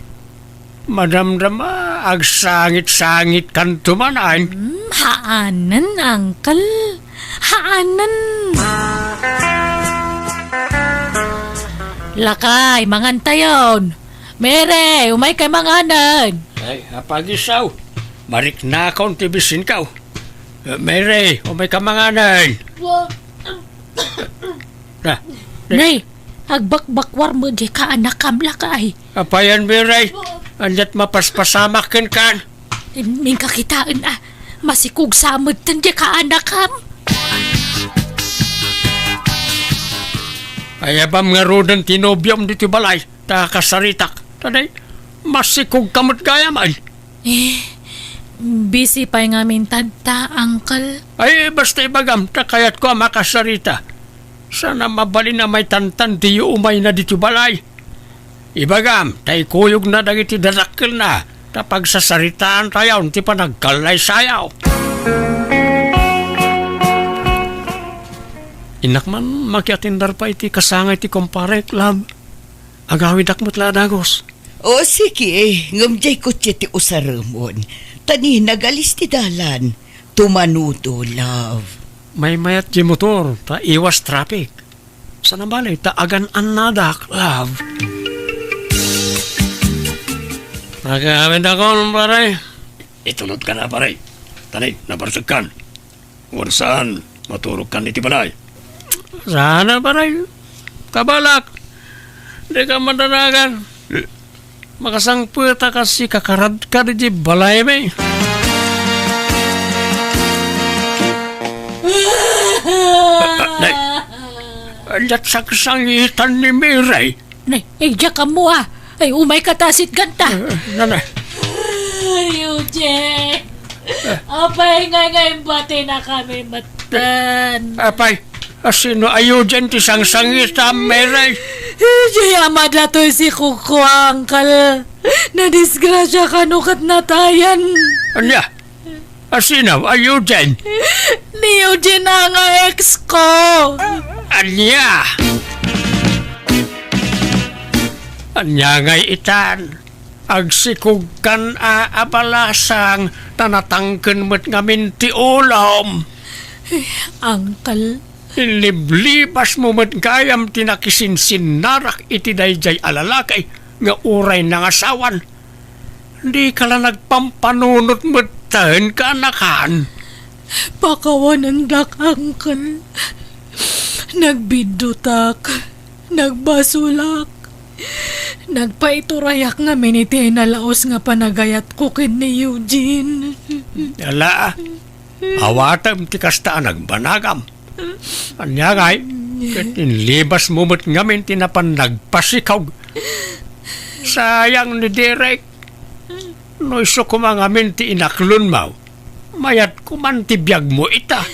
Madamdama, agsangit-sangit kan tumanan. Haanan, uncle. Haanan. Lakay, mangantayon. Mere, umay kay manganan. Ay, apagisaw. Marik na akong tibisin ka. Mere, umay ka manganan. Na, Nay, agbakbakwar mo di ka anak kam lakay. apayan, Mere. Andat mapaspasamakin kan. Ming kakitaan masikog samad tan di ka anak ham. Ay abam nga rodan tinobyam dito balay, ta kasaritak. Taday, masikog kamot gaya man. Busy pa nga min tadta, uncle. Ay basta ibagam, takayat ko makasarita. Sana mabali na may tantan di umay na dito balay. Ibagam, tay kuyog na dagiti dadakil na. Tapag sasaritaan tayo, ti pa nagkalay sayaw. Inak man, makiatindar pa iti kasangay ti kumpare, lab. Agawid akmat ladagos. O sige, ngamjay ko ti usaramon. Tani nagalis ti dalan. Tumanuto, love. May mayat di motor, ta iwas traffic. Sana balay, ta agan anadak, love. Nagamit ako, paray. Itulot ka na, paray. Tanay, nabarsag kan. Saan, maturog kan iti balay. Sana, paray. Kabalak. Di ka madanagan. Makasang puweta kasi kakarad ka di balay, may. Nay, alat saksangitan ni Miray. Nay, diya ka mo Ay, umay katasit ganta. Nanay. Ay, Eugene. Apay nga ngayon bati na kami matan. Apay, sino ayo dyan ti sangsangita, Miray? Diya amada to si Kuko, uncle. Nadisgrasya ka nukat natayan. Anya? Sino ayo dyan? Ni Eugene na nga ex ko. Anya? Anya ngay itan. Agsikog kan abalasang tanatangken met ngamin ti ulam. Uncle. Iliblibas mo met gayam tinakisinsin-narak iti dayjay alalakay nga uray ng asawan. Di ka lang nagpampanunot met tahan ka anakan. Pakawanan dak, uncle. Nagbidutak. Nagbasulak. Nagpaiturayak nga miniti nalaos nga panagayat ko kin ni Eugene. Ala, awatam ti kasta nagbanagam. Anya ngay, katinlibas mo mo't ngamin tinapan nagpasikaw. Sayang ni Derek. No iso kumangamin ti inaklon mo. Mayat kuman ti biyag mo ita.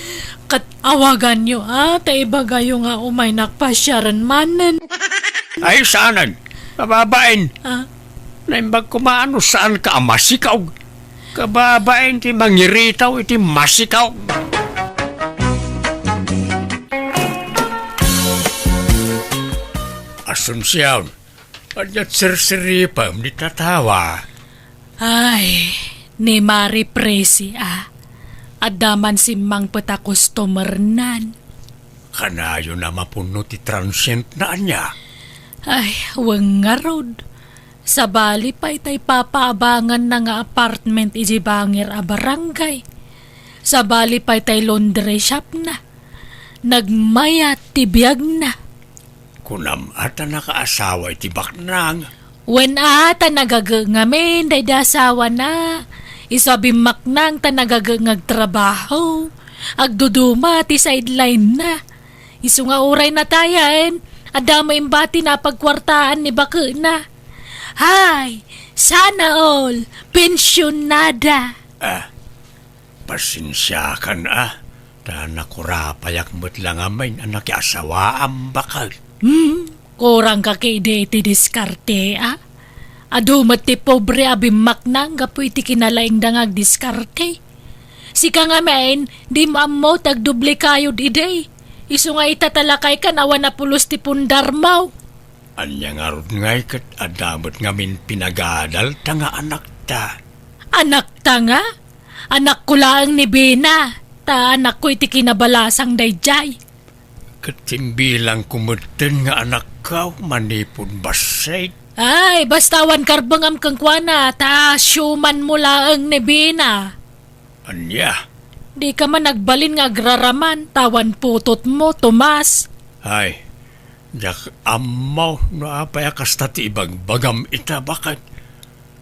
Kat awagan nyo taibagayo nga umay nakpasyaran manen. Ay saanan, kababain. Ah, Naimbag kumaano saan ka masikaw. Kababain ti mangiritaw iti masikaw. Asunsyon, adyat sirsiripam di tatawa. ay, ni Mari Presi Adaman si Mang Peta customer nan. Kanayo na mapuno ti transient na anya. Ay, wang nga rod. Sa bali pa itay papaabangan na nga apartment iji bangir barangay. Sa bali pa itay laundry shop na. Nagmayat tibiyag na. Kunam ata nakaasawa iti baknang. When ata nagagangamin day dasawa na. Isabimak nang ta nagagangag trabaho. Agduduma ti sideline na. Isu nga uray na tayan. Adama imbati na pagkwartaan ni Baka na. Hay, sana all, pensyonada. Pasensya ka na. Ta nakurapayak mo't lang amay anak asawa ang bakal. Kurang ka kay ti diskarte Adumat ti pobre abimak nang gapu iti kinalaing dangag diskarte. Sika nga main, di maammo tagdubli kayo diday. Isu nga itatalakay ka nawan na pulos ti pundar mo. Anya nga rod ngay kat adamot ngamin pinagadal ta nga anak ta. Anak ta nga? Anak ko lang ni Bena. Ta anak ko iti kinabalasang dayjay. Katimbilang kumuten nga anak ka manipon basay. Ay, bastawan karbangam kang kwana. Ta syuman mo laang ni Bena. Anya? Di ka man nagbalin nga agraraman. Tawan putot mo, Tomas. Ay, jak amaw no apaya kasta ti ibang bagam ita bakit.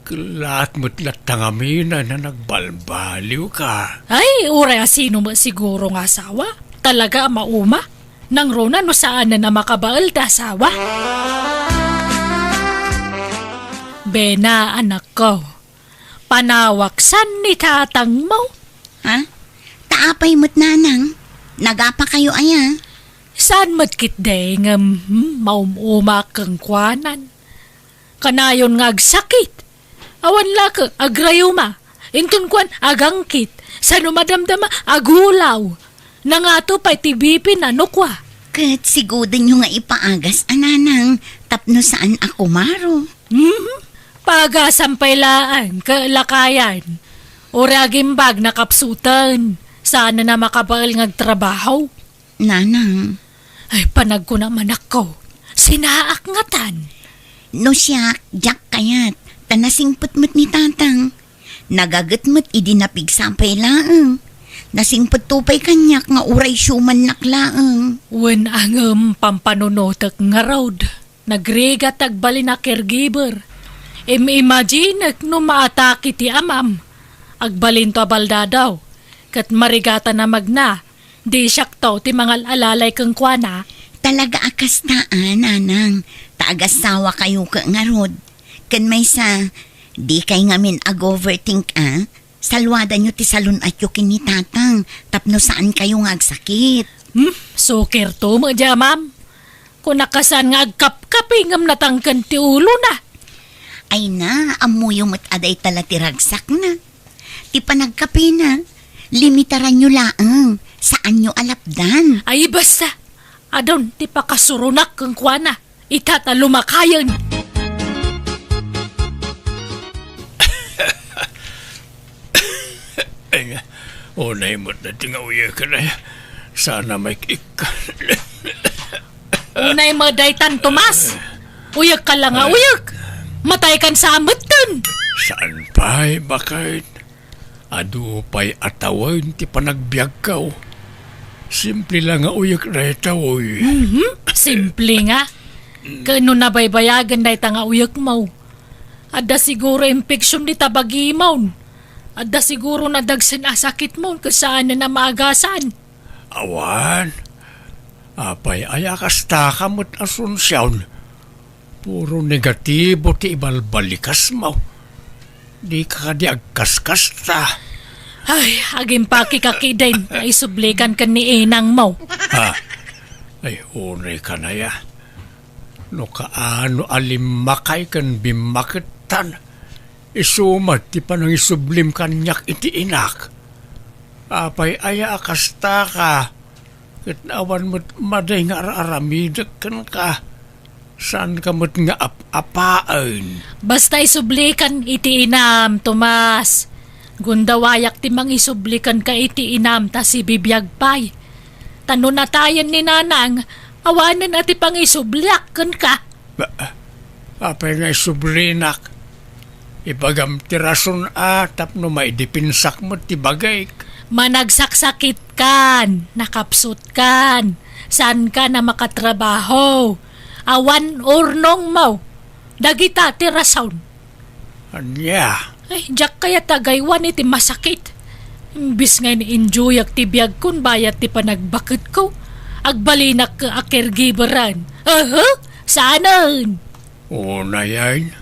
Kalat mo't latangaminan na nagbalbaliw ka. Ay, uray sino mo siguro nga asawa? Talaga mauma? Nang rona no saan na makabaal da asawa? Bena, anak ko. Panawaksan ni tatang mo. Ha? Taapay mo't nanang. Nagapa kayo aya. Saan matkit day nga maumuma kang kwanan? Kanayon nga agsakit. Awan la ka agrayuma. Intun kwan agangkit. Sa numadamdama agulaw. Nangato pa'y tibipin ano kwa. Kat sigudin nyo nga ipaagas, ananang. Tapno saan ako maro. Pagasampaylaan, kalakayan. Uragimbag na kapsutan. Sana na makabaal ng trabaho. Nanang, Ay, panag ko naman ako. Sinaak nga tan. no siya, jak kayat. Tanasingput mo't ni tatang. Nagagat mo't idinapig sampay laang. Nasingput tupay kanyak nga uray syuman naklaang. Wen ang pampanunotak nga road. Nagriga tagbali na caregiver. Imagine no maatake ti amam. Agbalin to abalda daw. Kat marigata na magna. Di siyak to ti mga alalay kang kwana. Talaga akas taan, nanang. Taagasawa kayo ka nga rod. Kan may sa, di kay ngamin ag-overthink Salwada nyo ti salun at yukin ni tatang. Tapno saan kayo nga agsakit. Sukir to mo dya, ma'am. Kung nakasan nga agkap-kapingam natangkan ti ulo na. Ay na, amuyo mo't aday tala ti ragsak na. Ti panagkapi na. Limitaran nyo laang. Saan nyo alapdan? Ay basta. Adon, ti pakasurunak kang kwana. Itatalumakayan. Ay nga, unay mo't na tingawya ka na. Sana may kika. Unay madaytan, Tomas. Uyak ka lang nga, uyak. Matay kan sa amatan. Saan pa'y bakit? Adu pa'y atawin ti panagbiag ka. Simple lang nga uyak na itawoy. Simple nga. Kano na baybayagan dahi nga uyak mo. Ada siguro infeksyon ni tabagimaw. Ada siguro na dagsan asakit mo kung saan na maagasan. Awan. Apay ayakas ka mo't asunsyawn. Puro negatibo ti ibalbalikas mo. Di ka di agkaskas ta. Ay, aging pakikakidain na isublikan ka ni inang mo. Ha? Ay, unay ka na ya. No kaano alimakay kan bimakitan. Isumat ti panang isublim kanyak iti inak. Apay aya akasta ka. Kitnawan mo't maday nga aramidak kan ka. Saan ka mo't nga apaan? Basta isublikan iti inam, Tomas. Gundawayak ti mang isublikan ka iti inam ta si bibiyag pay. Tanunatayan ni nanang, awanan ati pang isublyak kan ka. Apay nga isublinak. Ibagam ti rason tapno maidipinsak mo ti bagay. Managsaksakit kan, nakapsut kan, saan ka na makatrabaho. Awan urnong mo, dagita ti rason. Anya? Ay, jak kaya tagaywan iti masakit. Imbis nga ni-enjoy ak ti biyag kun bayat ti panagbakit ko. Agbalinak ka a caregiveran. Saanan? Una yan.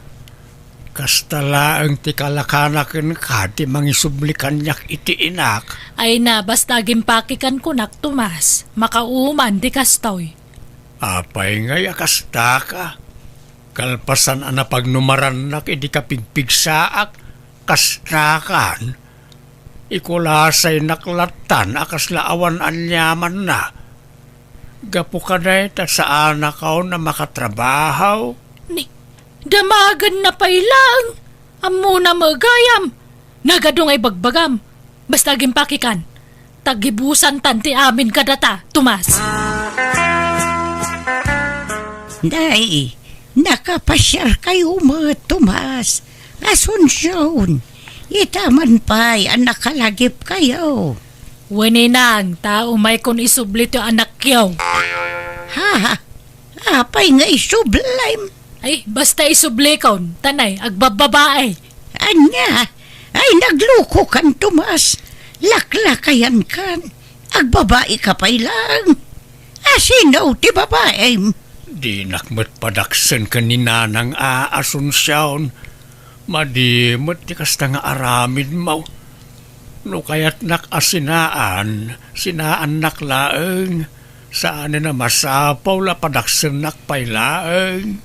Kastala ang ti kalakanakin ka ti mangisublikan nyak iti inak. Ay na, basta gimpakikan ko nak Tomas. Makauman di kastoy. Apay nga yakasta ka. Kalpasan ana pagnumaran nak idi ka pigpigsaak. Kastakan. Ikulasay naklatan akas laawan anyaman na. Gapu ka na ita sa anak ko na makatrabaho. Ni, damagan na pailang. Amo na magayam. Nagadong ay bagbagam. Basta gimpakikan. Tagibusan tanti amin kadata, Tomas. Day, nakapasyar kayo mo, Tomas. Asunsyon. Itaman pa'y ang nakalagip kayo. Waninang, tao may kon isublit yung anak yaw. Ha? Apay nga isublime. Ay, basta isublikon, tanay, agbababae. Anya, ay nagluko kan Tomas. Laklakayan kan. Agbabae ka pa lang. Sino ti babae? Di nakmat padaksen ka ni Nanang Asunsyon. Madimot ti kasta nga aramid mo. No kaya't nakasinaan, sinaan naklaeng. Saan na masapaw la padaksen nakpailaeng.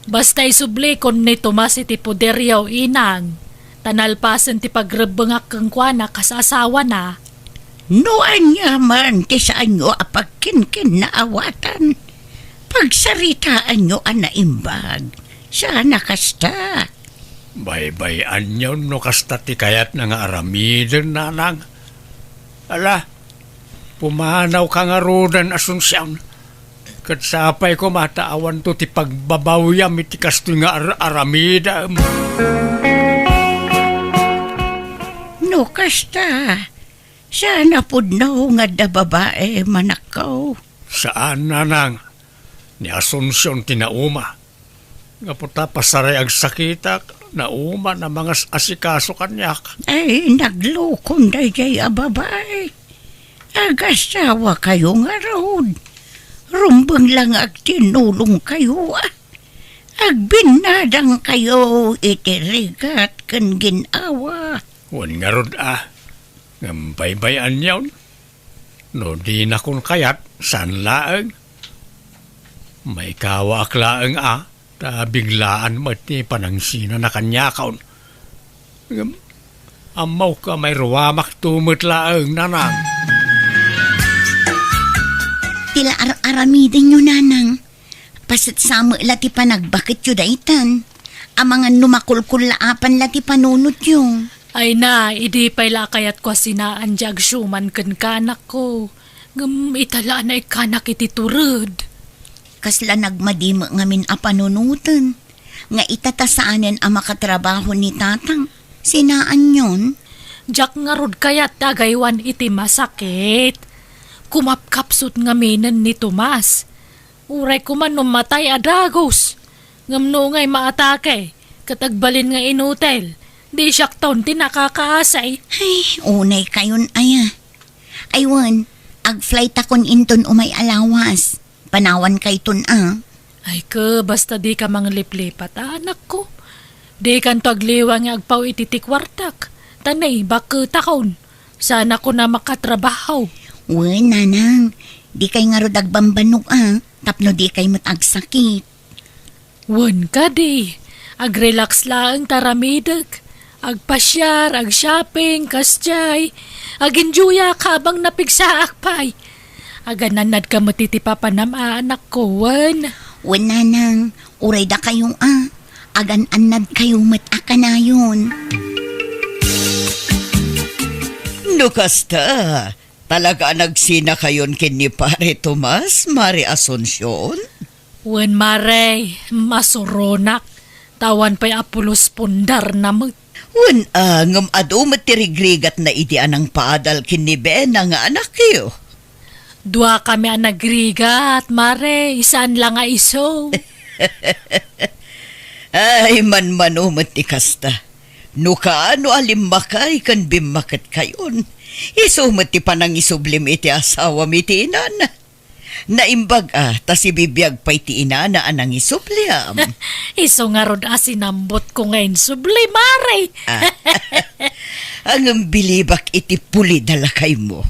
Basta isubli kon ni Tomas iti puderyaw inang. Tanalpasan ti pagrebengak kang kuana kasasawa na. Noan niya man ti saan nyo apagkinkin na awatan. Pagsaritaan nyo ang naimbag. Sana kasta. Baybayan nyo no kasta ti kayat na nga aramidin, Nanang. Ala, pumanaw ka nga rodan Asunsyon. Kat sapay ko mataawan to ti pagbabawiyam iti kasto nga aramida. No kasta. Sana pudnaw nga da babae manakaw. Saan, Nanang? Ni Asunsyon tinauma. Nga puta pasaray ag sakitak, nauma na mga asikaso kanyak. Ay naglukon da jay a babae. Agasawa kayo nga road. Rumbang lang ag tinulong kayo Agbinadang kayo itirigat kan ginawa. Wan nga rod Ngambay-bayan yawn. No di na kun kayat, san laeng. May kawa aklaeng ta biglaan mati panangsina na kanyakaon. Amaw ka may ruwamak tumut laeng, Nanang. Tila aramidin nyo, Nanang. Pasit samo lati pa nagbakit yu daitan. Ang mga numakulkulaapan lati panunot yung. Ay na, idi pa'y lakayat ko sinaan jag syuman ken kanak ko. Itala na ikanak iti turod. Kasla nagmadima ngamin a panunutan. Nga itatasaanen ang makatrabaho ni tatang. Sinaan yon? Jak nga rod kayat dagaywan iti masakit. Kumapkapsut ngaminan ni Tomas. Uray ko man numatay adagos. Ngamno nga'y maatake. Katagbalin nga inutel. Di siyak taon tinakakaasay. Ay, unay kayon Aywan, ag-flight akon inton umay alawas. Panawan kay tun Ay ka, basta di ka mga liplipat, anak ko. Di kan to agliwa nga agpaw ititikwartak. Tanay, baka takon. Sana ko na makatrabaho. Wen, Nanang, di kay nga rod agbambanog tapno di kay matagsakit. Wan ka di. Ag-relax lang taramidag. Agpasyar, ag-shopping, kasjay. Ag-enjoya ka bang napigsaak pa'y. Agananad ka matitipapanam anak ko, wan. Wen, Nanang, uray da kayo agan-anad kayo mataka na yun. Nukasta, talaga nagsina kayon kin ni Pare Tomas, Mari Asunsyon? Wan mare, masuronak. Tawan pa'y apulos pundar na mo. Wan ngam ado matirigrigat na idi anang paadal kin ni Bena nga anak kayo. Dua kami ang nagrigat, mare. Isaan lang nga iso. Ay man-mano matikasta. Nukaano alimmakay kan bimakat kayon. Iso mati panang isublim iti asawa miti inana. Naimbag ta si bibiyag pa'y ti inana anang isubliam. Iso nga rod asinambot ko ngayon subli, mare. Ang bilibak iti puli dalakay mo.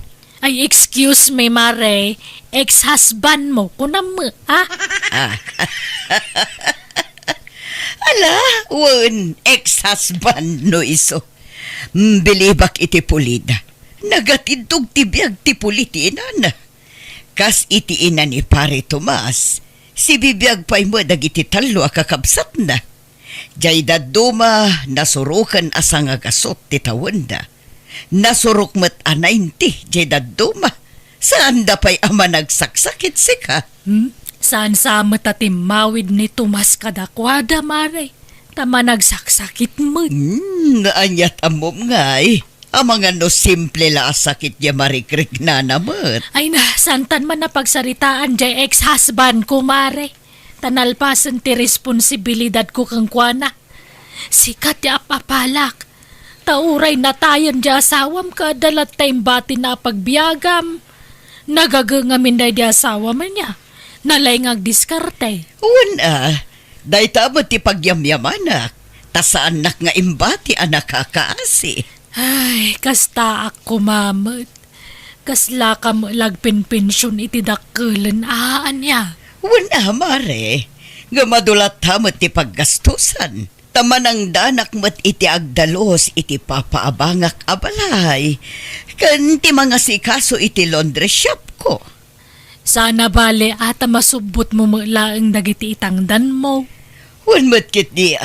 Ay, excuse me, mare. Ex-husband mo, kunam mo, ha? Ala, wan, ex-husband no iso. Bilibak iti pulida. Nagatidog tibiyag ti puliti inana. Kas iti ina ni Pare Tomas, si bibiyag pa'y mo dagiti talo akakabsat na. Jay daduma nasurukan asang agasot ti tawanda. Nasurok met anaynti jay daduma. Saan da pa'y ama nagsaksakit sika? Saan sa matatimawid ni Tomas kadakwada, mare? Tama nagsaksakit mo. Naanyat amom ngay. Ang mga no simple la sakit ya marikrik na naman. Ay na, santan man na pagsaritaan jay ex-husband ko, mare. Tanalpasan ti responsibilidad ko kang kuana. Sikat ya apapalak. Tauray na tayan di asawam ka dalat tayong bati na pagbiagam. Nagagangamin na di asawa man niya. Nalay ngag diskarte. Una, day tamo ti pagyamyamanak. Tasaanak nga imbati anak kakaasi. Ay, kasta ako mamot. Kasla ka mo lagpinpensyon iti dakkelan niya. Una, mare. Nga madulat tamo ti paggastusan. Tamanang danak mo't iti agdalos iti papaabangak abalay. Kan ti mga sikaso iti laundry shop ko. Sana bale ata masubot mo laeng dagiti itangdan mo. Wan mo't kit di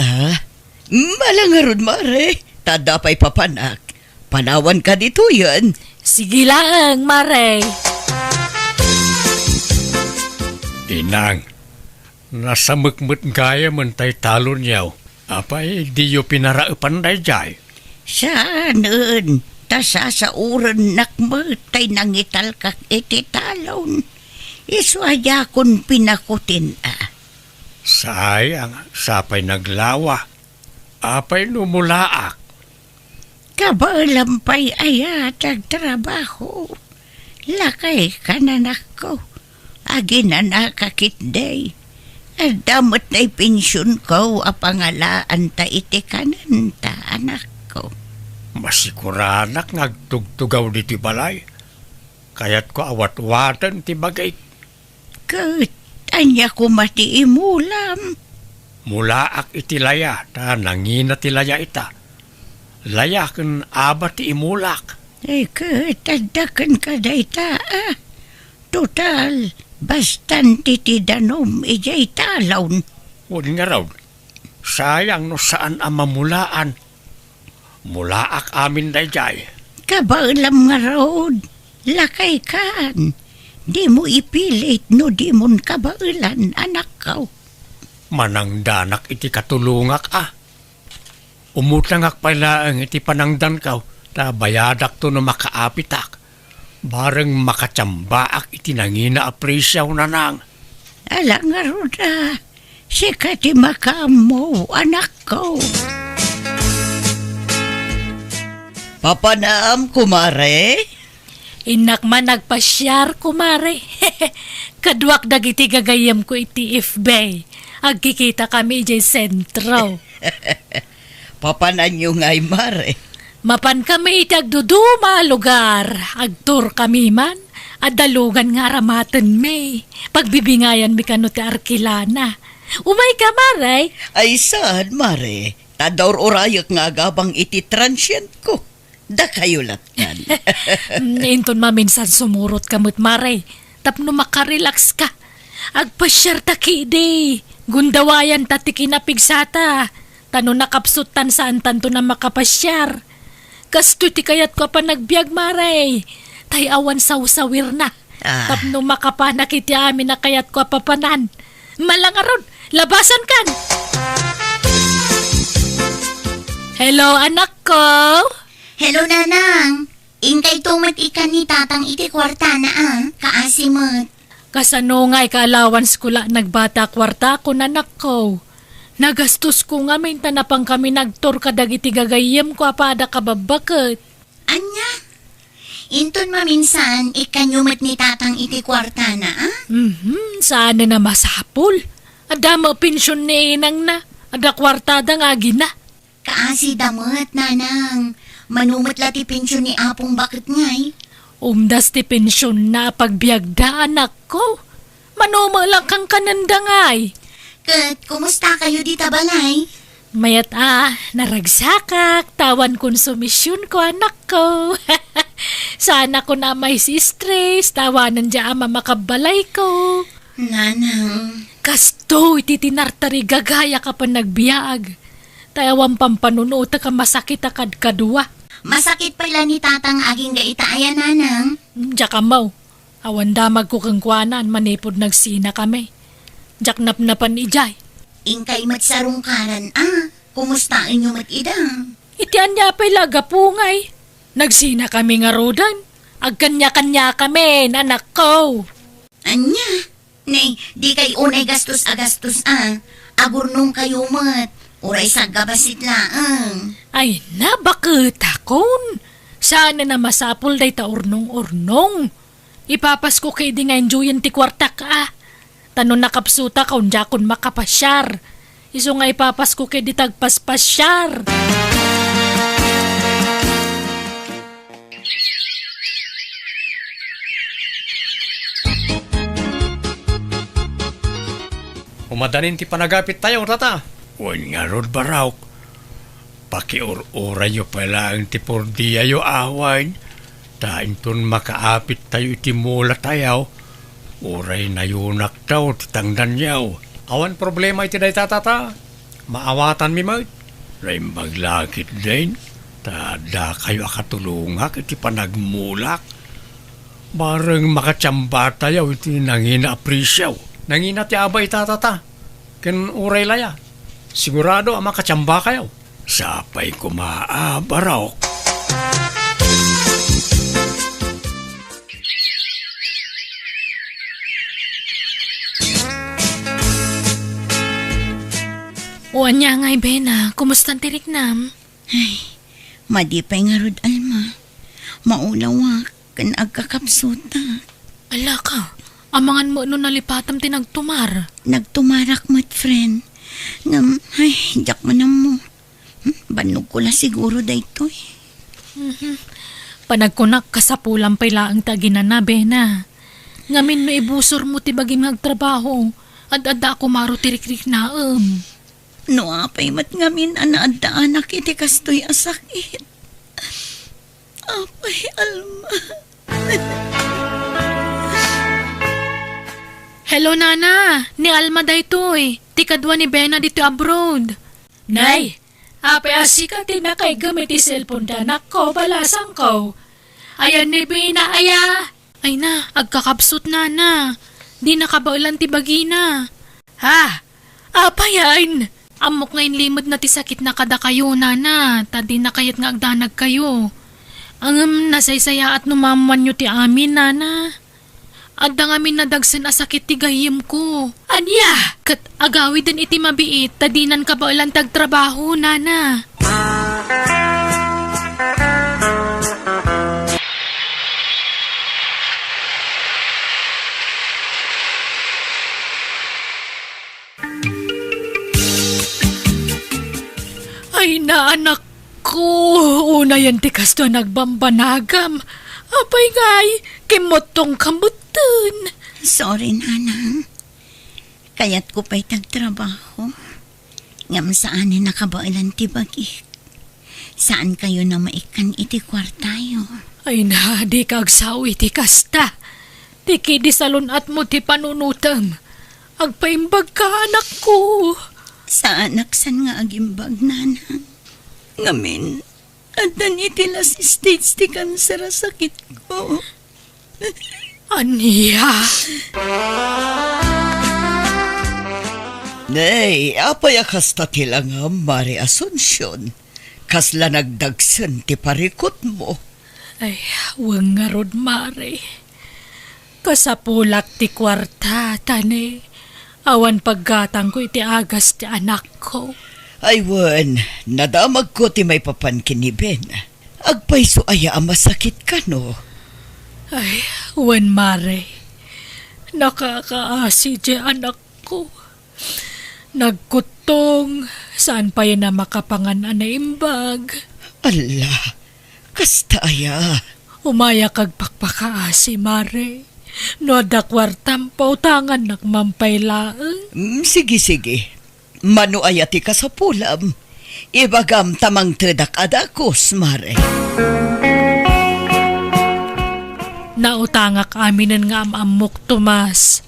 Malangarod, mare. Tadapay papanak. Panawan ka dito yan. Sige lang, Mare. Inang, nasa mukmut gaya man tay talon yaw. Apay, di yo pinaraupan day jay. Saan? Tasa sa uran nakmatay nangital kak iti talon. Iswaya kon pinakutin Sayang, sapay naglawa. Apay numulaak. Kabalampay ayat ang trabaho. Lakay kananak ko. Agi na nakakit day. At damot na ipensyon ko apangalaan ta iti kanan ta anak ko. Masikuranak ngagtugtugaw di ti balay. Kayat ko awat-watan ti bagay. Kat, anya ko mati imulam. Mulaak iti laya, ta nangina ti laya ita. Laya ken aba ti imulak. Kat, tadakan ka day ta Total, bastante ti danom ijay talon. Huwag nga raw. Sayang no saan ang mamulaan. Mulaak amin day jay. Kabalam nga road. Lakay kan. Di mo ipilit no di mon kabailan anak ko. Manangdanak iti katulungak Umutangak pala ang iti panangdan kaw, ta bayadak to no makaapitak. Bareng makatsambaak iti nangina apresyaw na nang. Ala nga roda, sikati makamo anak ko. Papanaam, kumare. Inak man nagpasyar, kumare. Kadwak dagiti gagayam ko iti FB. Agkikita kami dyan sentro. Papanan nyo nga'y, mare. Mapan kami iti agduduma lugar. Agtur kami man. Adalugan nga ramatan may. Pagbibingayan mi kano ti Arkilana. Umay ka, mare. Ay saan, mare? Tadaw orayak nga gabang iti transient ko. Da kayo latyan. Inton maminsan sumurot kamot, mare. Tapno makarelax ka. Agpasyar ta kidi. Gundawayan ta ti kinapigsata. Tano nakapsutan saan tanto na makapasyar. Kasto ti kayat ko pa nagbiag, mare. Tay awan sawsawir na. Tapno makapanak iti amin na kayat ko papanan. Malangaron, labasan kan. Hello, anak ko. Hello, nanang. Ingkay tumat ikan ni tatang iti kwarta na kaasimot. Kasano nga'y ka-allowance ko la nagbata kwarta ko nanak ko. Nagastos ko nga minta na pang kami nagtor kadag iti gagayem ko apada kababakit. Anya? Inton maminsan, ikanyumat ni tatang iti kwarta na Saan na masapol? Adama pensyon ni inang na. Ada kwartada nga gina. Kaasi damot, nanang. Manumot lati pensyon ni apong bakit ngay. Umdas ti pensyon na pagbiagda anak ko. Manuma lang kang kanandangay. Kat, kumusta kayo di tabalay? Mayat naragsakak, tawan konsumisyon ko anak ko. Sana ko na may stress, tawanan dya ama makabalay ko. Nanang. Kasto, iti tinartari gagaya ka pa nagbiag. Tayawang pampanunuta ka masakit akad kadua. Masakit pala ni tatang aging gaitaya, nanang. Diyak amaw, awan damag ko kang kuanan, manipod nagsina kami. Diyak napnapan ijay. Ingkay matsarungkaran, kumusta inyo matidang? Itian niya pa'y lagapungay. Nagsina kami nga rodan. Agkanya-kanya kami, anak ko. Anya? Nay, di kay unay gastos-agastos, agurnong kayo mat. Uray sa gabasit laang. Ay na, bakit akon? Sana na masapol day ta urnong-urnong. Ipapas ko kay di nga enjoyin ti kwarta ka. Tanon nakapsuta kaun jakon makapasyar. Iso nga ipapas ko kay di tagpaspasyar. Umadanin ti panagapit tayo, tata. Wan nga rod baraw. Pakiur-ura yo pala ang tipurdiya yo awan. Tain ton makaapit tayo iti mula tayo. Uray na yunak daw, titangdan yaw. Awan problema iti day tata. Maawatan mi mag. Ray maglakit din. Tada kayo akatulungak iti panagmulak. Bareng makatsamba tayo iti nangina aprisyaw. Nangina ti abay tata. Ken uray laya. Sigurado ang makatsamba kayo. Sapay kumaabaraw. Uwan niya ngay, Bena. Kumusta ang tirik nam? Madipay nga rod, Alma. Maulawak, kan agkakapsuta. Ala ka, amangan mo nun nalipatam tinagtumar. Nagtumarak mo't friend. Ngam, ay, jak man mo. Banog ko la siguro dayto eh. Panagkunak ka sa pulang pailaang taginan na, Bena. Ngamin no ibusor mo ti baging nagtrabaho. Ad-ada ako maro tirik-rik na No apay mat ngamin anaadaan iti kastoy asakit. Apay, Alma. Hello, Nana. Ni Alma daytoy. Ti kadwa ni Bena dito abroad. Nay, apay asika ti na kay gamit ti cellphone danak ko, balasang ko. Ayan ni Bena, aya. Ay na, agkakapsot na. Di nakabaulan ti bagina. Ha? Apayan. Amok ngayon limod na ti sakit na kada kayo, Nana. Tadi na kayat nga agdanag kayo. Ang nasaysaya at numamuan nyo ti amin, Nana. Adda ngamin nadagsan a sakit ti gayim ko. Anya! Kat agawi din iti mabiit, tadinan ka ba ulang tagtrabaho, Nana? Ay na, anak ko. Una yan ti kasto nagbambanagam. Apay ngay, kimotong kamutun. Sorry, nanang. Kayat ko pa'y tagtrabaho. Ngam saan nakabailan ti bagi. Saan kayo na maikan iti kwartayo? Ay na, di kagsawi ti kasta. Di kidi salon at mo ti panunutam. Agpaimbag ka, anak ko. Saan naksan nga agimbag, nanang? Ngamin, adan iti last stage ti kanser a sakit ko. Aniya. Nay, apay akasta tila nga Mari Asunsyon. Kasla nagdagsan ti parikot mo. Ay, wang nga rod, Mare. Kasapulak ti kwarta, tane. Awan paggatang ko iti agas ti anak ko. Ay wan, nadamag ko ti may papankin ni Ben. Agpayso aya masakit ka no. Ay, wan, Mare. Nakakaasi di anak ko. Nagkutong, saan pa yan na makapanganan na imbag. Ala, kasta aya. Umaya kag pakpakaasi, Mare. No da kwartam pautangan nagmampaylaan. Sige. Mano ayati ka sa pulam. Ibagam tamang tredak adakos, Mare. Nautangak aminan nga amamok Tomas.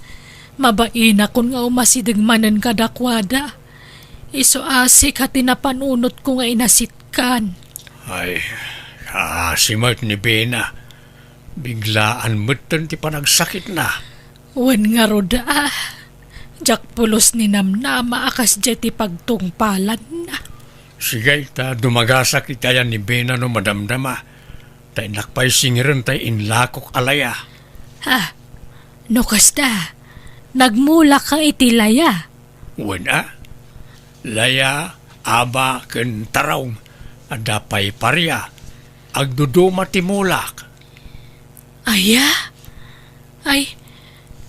Mabaina kun nga umasidagmanan kadakwada. Iso asik hati na panunot ko nga inasitkan. Ay, kaasimat ni Bena. Biglaan mo't ti panagsakit na. Wan nga roda. Jak pulos ni namnama akas jeti pagtungpalan na. Sige, ta dumagasak itayan ni Bena no madamdama. Tay nakpay singiran tay inlakok alaya. Ha? No kasta. Nagmula ka itilaya. Wala. Laya, aba ken tarong, adapay parya, agduduma timulak. Aya? Ay,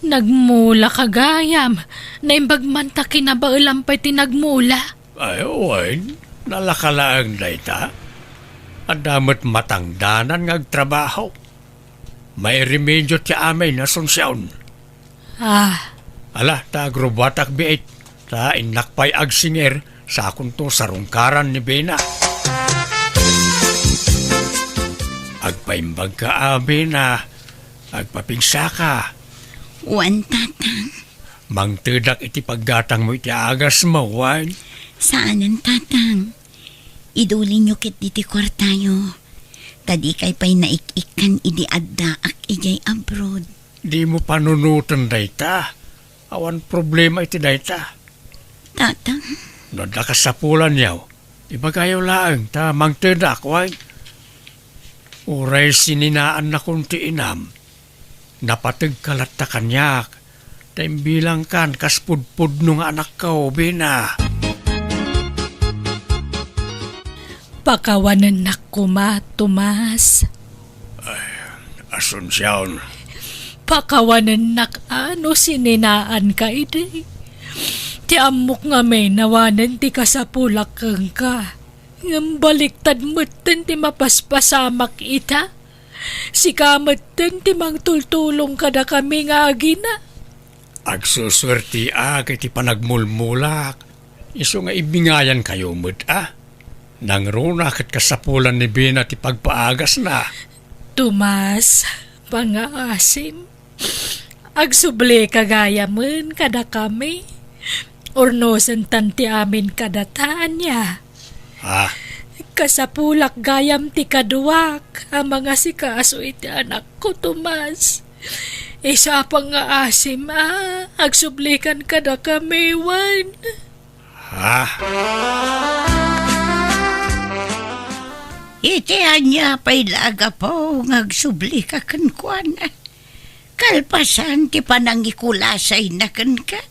nagmula kagayam. Naimbagmanta kinabailampay tinagmula. Ay, oy, nalakalaang dayta. Adamat matangdanan ngagtrabaho. May remedyo ti amay na sunsyaon. Ah, Ala, ta agrubatak biit. Ta inakpay agsinger sa akong to sarungkaran ni Bena. Agpaimbag ka abi na agpapingsa ka. Wan, tatang. Mangtedak iti paggatang mo iti agas mo, wan. Saanan, tatang? Iduli nyo kit diti kwartayo. Kadi kay pa'y naik-ikan idi adda ak ijay abroad. Di mo panunutan dayta. Awan problema iti dayta. Tatang, Nada ka sa pulan yaw. Ibagayaw laang ta mangtedak, wan. Uray sininaan na kunti inam. Napatag kalat ta kanyak. Taim bilang kan kaspudpud nung anak ko, Bina. pakawanan na kuma, Tomas. Asunsyaon. Pakawanan na ano sininaan ka ide. Ti amok nga may nawanan ti kasapulak kang ka. Ngam baliktad mutten ti mapaspasamak ita. Si kamutten ti mangtultulong kada kami nga agina. Agsuswerti iti panagmulmulak. Iso nga ibingayan kayo mo't Nang runa kat kasapulan ni Bina ti pagpaagas na. Tomas, pangaasim. Agsubli kagaya man kada kami. Ornosan tanti amin kadataan niya. Kasapulak gayam ti kaduwak ang mga sikaaso iti anak ko, Tomas. Isa pang nga asim, agsublikan kada kami, wan. Iti anya pa'y laga po ngagsubli ka kankwan. Kalpasan ti panangikulasay na kan ka.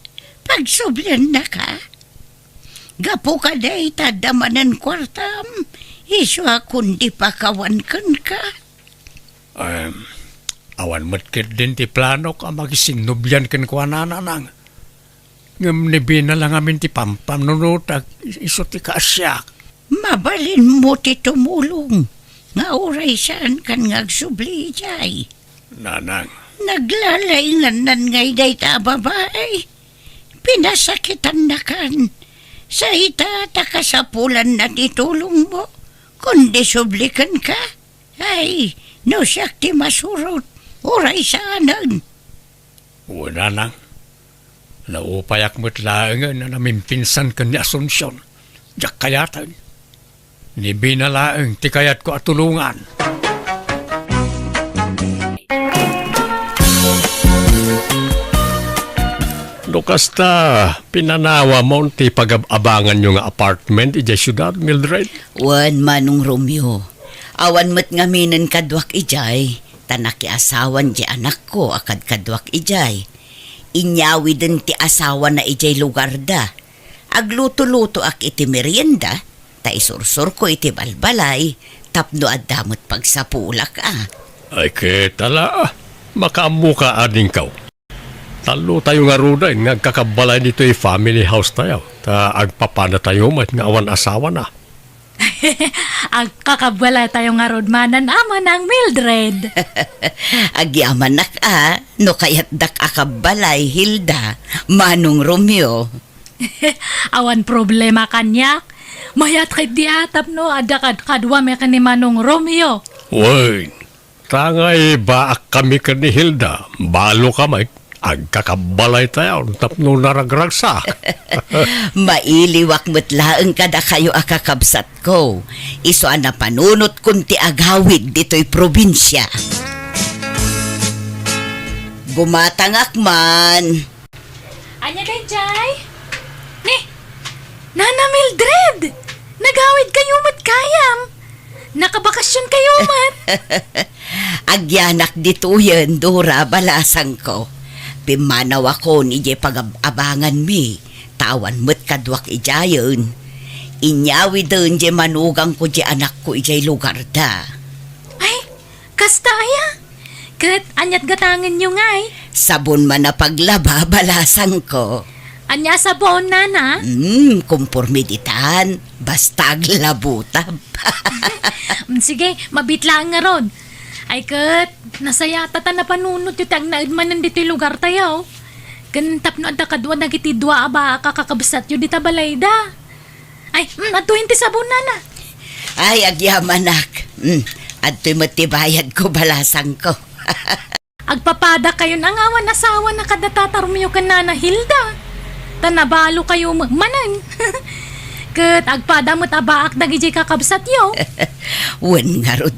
Pagsublian na ka. Gapo ka day tadamanan kwartam. Iswa kundi pakawan kan ka. Awan matkit din ti plano ka magisinubyan kan kwa nananang. Ngam ni Bina lang amin ti pampam nunutag iso ti kaasyak. Mabalin mo ti tumulong. Nga oray saan kan ngagsubli jay. Nanang. Naglalaingan nan ngay day ta babae. Pinasakitan na kan. Sa itata kasapulan na titulong mo. Kundi sublikan ka. Ay, no siyak ti masurot. Oray saanan. Wala nang. Naupayak mo't laangan na namimpinsan ka ni Asunsyon. Diyak kayatan. Ni Bina laang ti kayat ko at tulungan. Kasta pinanawa mo ti pag-abangan nyo nga apartment ija syudad, Mildred? Wan manong Romeo. Awan mo't ngaminan kadwak ijay. Tanaki asawan di anak ko akad kadwak ijay. Inyawi din ti asawa na ijay lugar da. Agluto-luto ak iti merienda. Ta isursur ko iti balbalay. Tapno adamot pagsapulak Ay ketala makamuka ading kau. Talo tayo nga ruda, ngagkakabalay dito family house tayo. Ta agpapana tayo mat nga awan asawa na. Agkakabwala tayo nga rodmanan ama ng Mildred. Agyaman nak no kayat dak akabalay Hilda, manong Romeo. Awan problema kanyak. Mayat kay diatap no adakad kadwa me ni manong Romeo. Uy, tangay baak kami ka ni Hilda. Balo kamay. Agkakabalay tayo, tapno naragragsa. Mailiwak mo't laeng kada kayo akakabsat ko. Iso na panunot kunti agawid dito'y probinsya. Gumatangak man. Anya day, Jay? Ni, Nana Mildred! Nagawid kayo mat kayam. Nakabakasyon kayo mat. Agyanak dito yan, Dora, balasang ko. Pimanaw ako ni jay pag-abangan mi. Tawan mo't kadwak ijayon. Inyawi doon di manugang ko di anak ko ijay lugar da. Ay, kasta aya. Kat, anyat gatangan nyo ngay. Sabon man na paglaba, balasan ko. Anya sabon na. Kumpormiditan, basta aglabutab. Sige, mabitlaan nga ron. Ay kat, nasayata ta na panunot yung tag naidmanan dito yung lugar tayo. Ganitap no adda kadwa nagiti dua aba kakakabsat yung dita balayda. Ay, atuhin ti sabon na. Ay, agyamanak. Adto'y matibayad ko, balasan ko. Agpapada kayo ng awan asawa na kadatatarmiyo ka na Hilda. Tanabalo kayo manan. Kat agpada mo't abaak dagijay kakabsat yo. Wan nga rod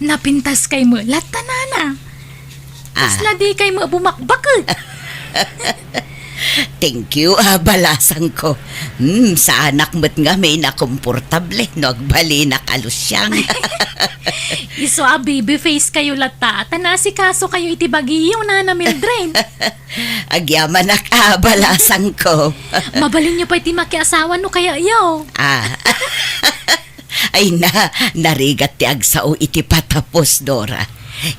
Napintas kay mo latanana. Isla di kay mo bumakbakot. Thank you, balasan ko. Sa anak mo't nga may nakomportable, no agbali na kalusyang. Iso a baby face kayo lata. Tanasi kaso kayo itibagiyo na na Mildred. Agyaman na balasan ko. Mabalin niyo pa iti makiasawa no kaya yaw. Ay narigat ti agsao iti patapos, Dora.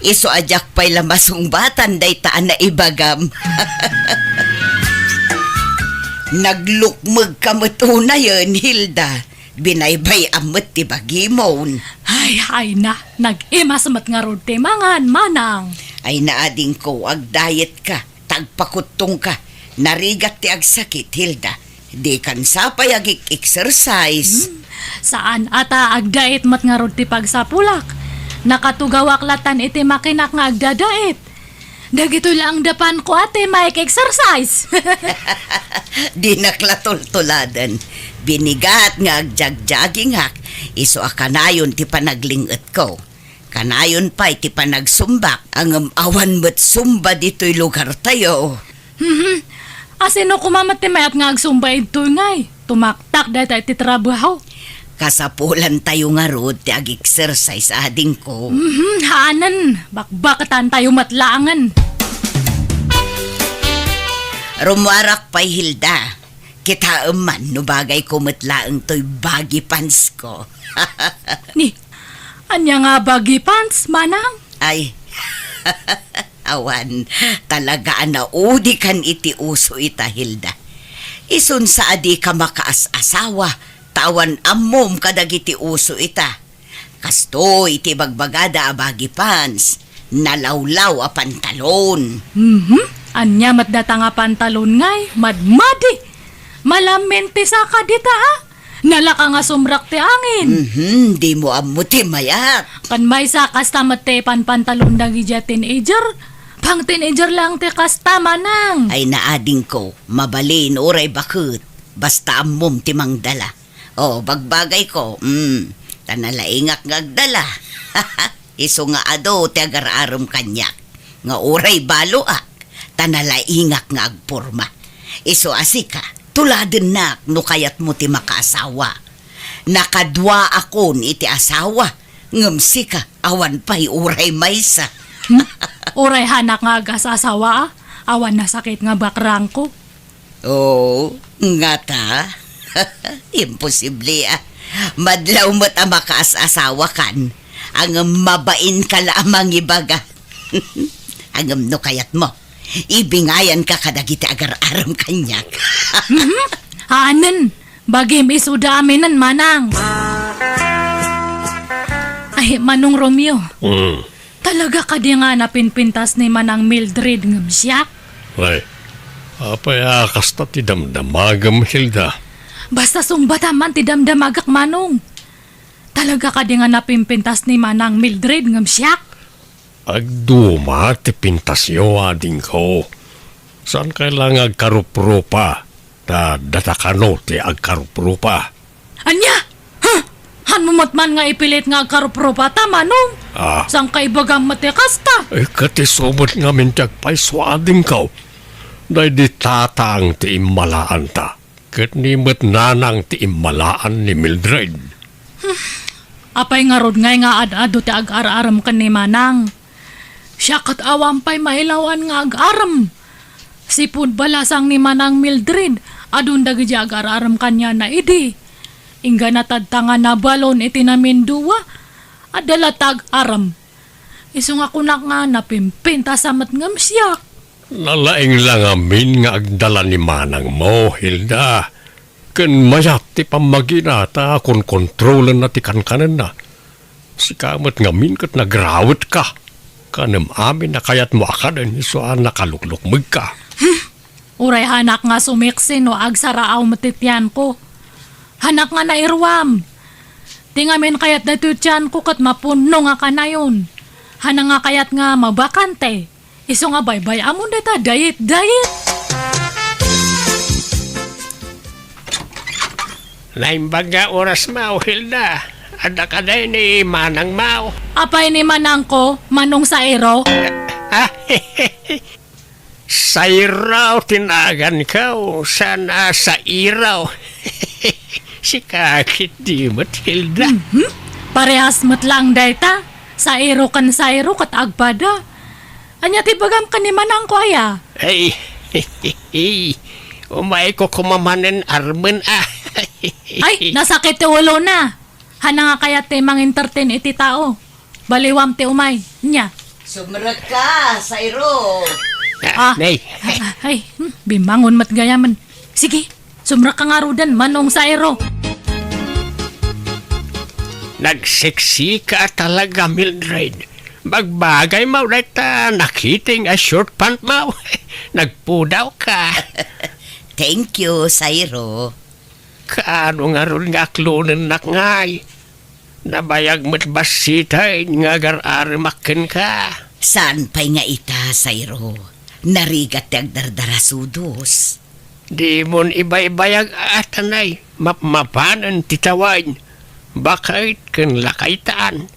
Iso ajak pa'y lamasong batan day taan na ibagam. Naglukmag kamot una yun, Hilda. Binaybay amot ti bagimon. Ay na, nag-imasamat nga ron ti mangan manang. Ay naading ko, ag-diet ka, tagpakutong ka. Narigat ti agsakit, Hilda. Di kan sapay exercise. Saan ata agdait mat nga ron ti pagsapulak? Nakatugawak latan iti makinak nga agdadait. Dagito lang dapan ko ate maik exercise. Di naklatultuladan. Binigat nga agjag-jogging hak. Iso kanayon ti panaglingot ko. Kanayon pa iti panagsumbak. Ang awan mo't sumba dito'y lugar tayo. Asino kumamat ti mayat nga agsumba ito ngay. Tumaktak dahil iti trabaho. Kasapulan tayo nga rod ti ag-exercise ading ko. Haanan, bakbakatan tayo matlaangan. Rumwarak pa'y Hilda. Kita man no bagay ko matlaang to'y baggy pants ko. Ni, anya nga bagi pants, manang? Ay, awan, talaga na udi kan iti uso ita, Hilda. Isun sa adi ka makaas-asawa, tawan amom kadagiti uso ita. Kasto iti bagbagada a bagi pants, nalawlaw a pantalon. Anya matdata nga pantalon ngay, madmadi. Malamente sa kadita nalaka nga sumrak ti angin. Di mo amuti mayat. Kan may sa kastamat te pantalon dagiti teenager. Pang teenager lang ti kasta manang. Ay naading ko, mabalin oray bakit. Basta amom ti mangdala. O, bagbagay ko, tanalaingak ngagdala. Iso nga ado ti agar-arom kanyak. Nga oray baloak, tanalaingak nga agporma. Iso asika, tuladen nak no kayat mo ti makaasawa. Nakadwa akon iti asawa. Ngamsi ka, awan pa'y uray maysa. Oray hanak nga agasasawa. Awan na sakit nga bakrang ko. Oo, nga ta. Imposible Madlaw mo't ang makaasawa kan. Ang mabain ka lamang ibaga. Ang no kayat mo. Ibingayan ka kadagiti agar-aram kanyak. Hanan, bagim isudaminan manang. Ay, Manong Romeo. Talaga ka di nga napinpintas ni Manang Mildred ng siyak? Ay, apay kasta ti damdamagam, Hilda. Basta sumbata man ti damdamagak Manong. Talaga ka di nga napimpintas ni Manang Mildred ng siyak? Agduma ti pintasyo ading ko. Saan kailang agkaruprupa? Datakano ti agkaruprupa. Anya? Ha? Han mo matman nga ipilit nga agkarupropa ta Manong? Saan ka ibagang matikasta? Ay katisubot nga mintyag paiswading ko. Dahil di tatang ti imalaan ta. Kat nimot nanang ti imalaan ni Mildred. Apay nga rod ngay nga ad-ado ti ag-araram ka ni Manang. Siya kat awampay mahilawan nga ag-aram. Sipud balasang ni Manang Mildred, adun dagi ag-araram kanya na idi. Inga natadtanga na balon iti namin duwa. Adala tag aram. Isong ako na nga napimpinta sa matngam siya. Nalaing lang amin nga agdala ni manang mo, Hilda. Ken mayat ti pamaginata kung kontrolan na ti kankanan na. Si kamot ngamin kat nagrawit ka. Kanam amin na kayat mo akadan isuan nakaluklukmig ka. Uray hanak nga sumiksin o agsaraaw matityan ko. Hanak nga na irwam. Tingamin kayat na tutyan ko kat mapuno nga kanayon. Hanak nga kayat nga mabakante. Iso nga baybay amon deta diet. Naimbaga oras mao, Hilda. Ada ka day ni manang mao. Apay ni manang ko, manong sa ero. Sa iraw tinagan ka o sana sa iraw. Si kakit di mo't, Hilda. Parehas mo't lang dayta. Sa ero kan sa ero kat agpada. Anya tibagam ka ni manang ko aya. Ay, umay ko kumamanin armen Ay, nasakit ti ulo na. Hana nga kaya te mang entertain iti tao. Baliwam ti umay. Nya. Sumrag ka, Sayro. Nay, Ay, bimangon mat gayaman. Sige, sumrak ka nga rudan manong sa ero. nagseksi ka talaga, Mildred. Magbagay mo ulit nakiting a short pant mo. Nagpudaw ka. Thank you, Sayro. Kaano nga ron nga klunan nak ngay. Nabayag mo't basitay nga gar-ari makin ka. Saan pa'y nga ita, Sayro? Narigat ti agdardarasudos. Di mon ibay-bayag atanay. Mapmapanan titawain. Bakit kan lakaitaan.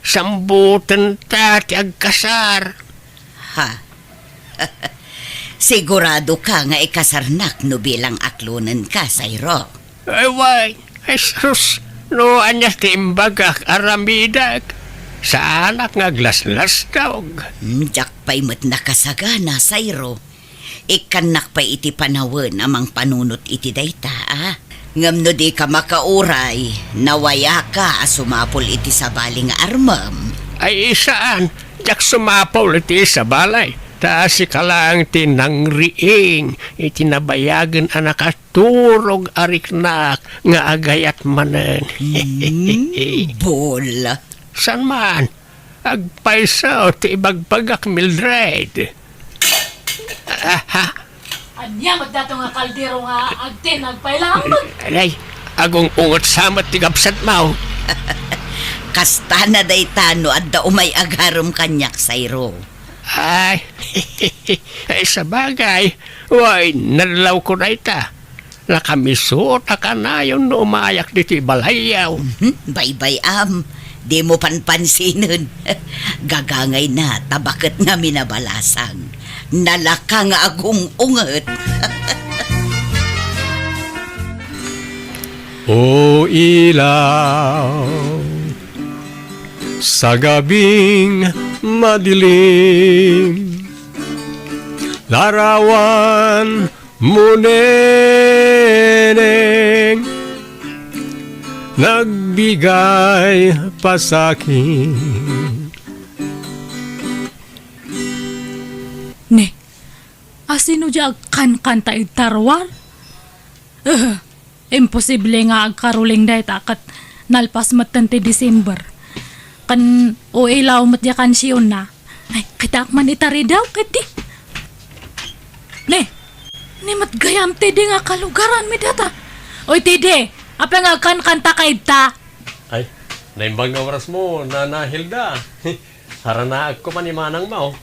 Sambutan ta ti agkasar. Ha? Sigurado ka nga ikasarnak no bilang aklunan ka, Sayro. Ay, why? Ay, sus. No, anyas ti imbagak aramidak. Sa anak nga glaslas daw. Jak pa'y mat nakasagana, Sayro. Ikanak pa iti panawan amang panunot iti dayta, ah? Ngam no di ka makauray, nawaya ka sumapol iti sabali nga armam. Ay, isaan? Jak sumapaw iti sa balay. Taas si kalang tinangriing. Itinabayagan anak at turog ariknak nga agayat manen. Bola. San man? Agpaisaw ti ibagbagak, Mildred. Anya magdato nga kaldero nga agte nagpailamag. Alay, agong ungot samat ti gapsat mau. Kasta na dayta no adda umay agarom kanyak, Sayro. Ay, ay sa bagay. Way, nalaw ko na ita. Nakamisot ka na yung umayak dito balayaw. Bye-bye, Di mo panpansinin. Gagangay na, tabaket nga minabalasang. Nalaka nga agong unget. O ilaw, sa gabing madilim, larawan mo neneng, nagbigay pa sa'kin. Ne, asino di agkan-kanta itarwar? Imposible nga agkaruling dahi takat nalpas matante December. Kan o ilaw mat ya kansyon na. Ay, kita man itari daw, kati. Ne, mat gayam tede nga kalugaran mi data. Oy, tede, apa nga kan-kanta ka ita? Ay, naimbang nga oras mo, Nana Hilda. Harana ako man ni Manang mo.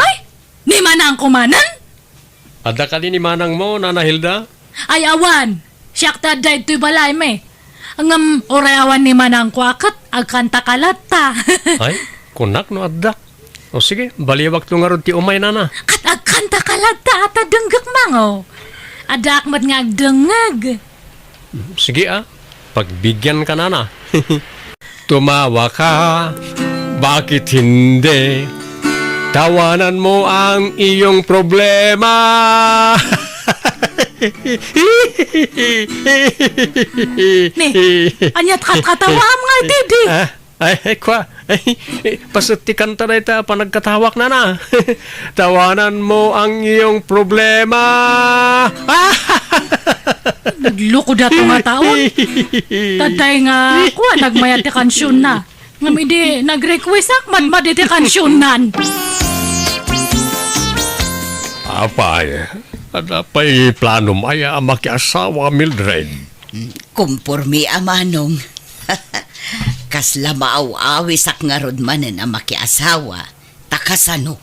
Ay, ni manang kumanan? Ada ka din ni Manang mo, Nana Hilda? Ay, awan. Siyak ta dahi to'y balay me. Ang oray awan ni manang kwakat, agkanta kalata. Ay, kunak no adda. O sige, baliwag to nga ron ti umay, Nana. Kat agkanta kalata at adenggak mango. Ada akmat nga agdengag. Sige pagbigyan ka, Nana. Tumawa ka, bakit hindi? Tawanan mo ang iyong problema. Ni, anyat katawa mga tidi. Ay, kwa. Pasutikan ta na ita panagkatawak na. Tawanan mo ang iyong problema. Nagloko dato nga taon. Taday nga kuha nagmayat ti kansyon na. Ngam hindi nag-request akman maditi kansyonan. Apay, adapay plano maya ang makiasawa Mildred. Kumpurmi amanong. Kasla maaw-awi sak nga rod manen ang makiasawa. Takasano,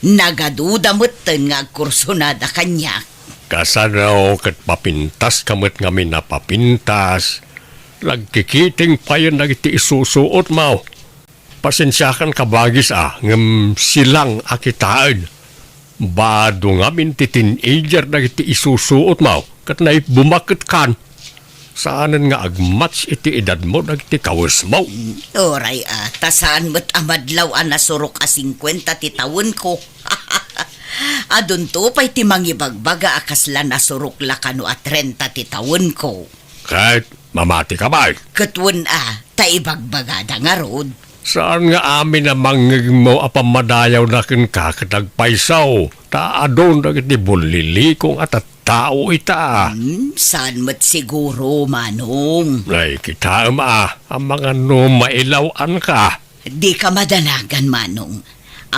nagaduda moten nga kursunada kanya. Kasano kat papintas kamot nga napapintas. Lagkikiting pa yun nagiti isusuot mo. Pasensyakan kabagis ngam silang akitaan. Bado nga minti teenager nagiti isusuot mo. Kat na bumakit kan. Saanan nga agmats iti edad mo nagiti kawas mo. Oray tasaan mo't amadlaw nasurok 50 ti taon ko. Adun to pa'y ti mangibagbaga akasla nasurok la kano 30 ti taon ko. Kahit mamati ka ba? Katwan taibagbagada nga rod. Saan nga amin na mangig mo apamadayaw na kin kakatagpaisaw? Taadon nagiti bulili kung at tao ita. Saan mo't siguro, Manong? Nay, kita ang mga mailawan ka. Di ka madanagan, Manong.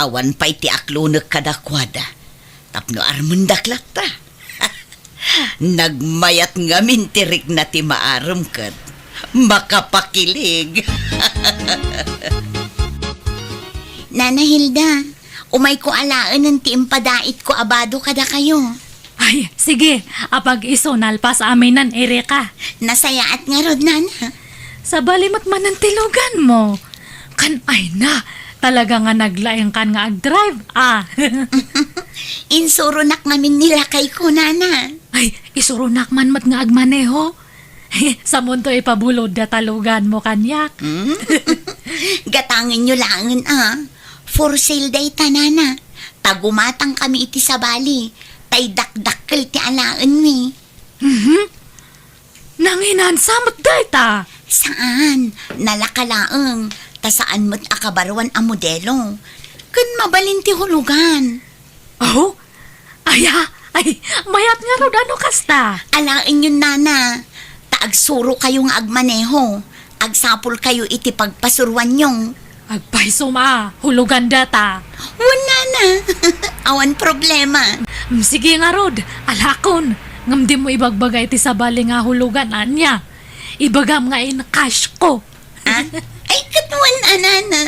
Awan pa'y ti aklunak kadakwada. Tapno armundaklak ta. Nagmayat nga mintirik na ti maaram kat. Makapakilig. Nana Hilda, umay ko alaan ng tiimpadait ko abado kada kayo. Ay, sige, apag iso nalpas aminan Erika. Nasayaat nga rod, Nana. Sa balimot man ang tilugan mo. Kan ay na, talaga nga naglaing kan nga ag-drive, Insurunak ngamin nila kay ko, Nana. Ay, isurunak man mat nga agmaneho. Sa mundo ipabulod da talugan mo kanyak. Gatangin nyo langan, For sale day ta, Nana. Tagumatang kami iti sa bali. Tay dakdakkel ti alaan mi. Nanginan samot dayta. Saan? Nalakalaang. Ta saan mo't akabarwan ang modelo. Kun mabalin ti hulugan. Oh? Ay, mayat nga rod ano kasta. Alain yun, Nana. Taagsuro kayo nga agmaneho. Agsapol kayo iti pagpasurwan nyong. Agpaiso hulugan data. Wala na. Awan problema. Sige nga rod, alakon. Ngam di mo ibagbagay ti sa bali nga hulugan anya. Ibagam nga in cash ko. Ay, katuan, Nana.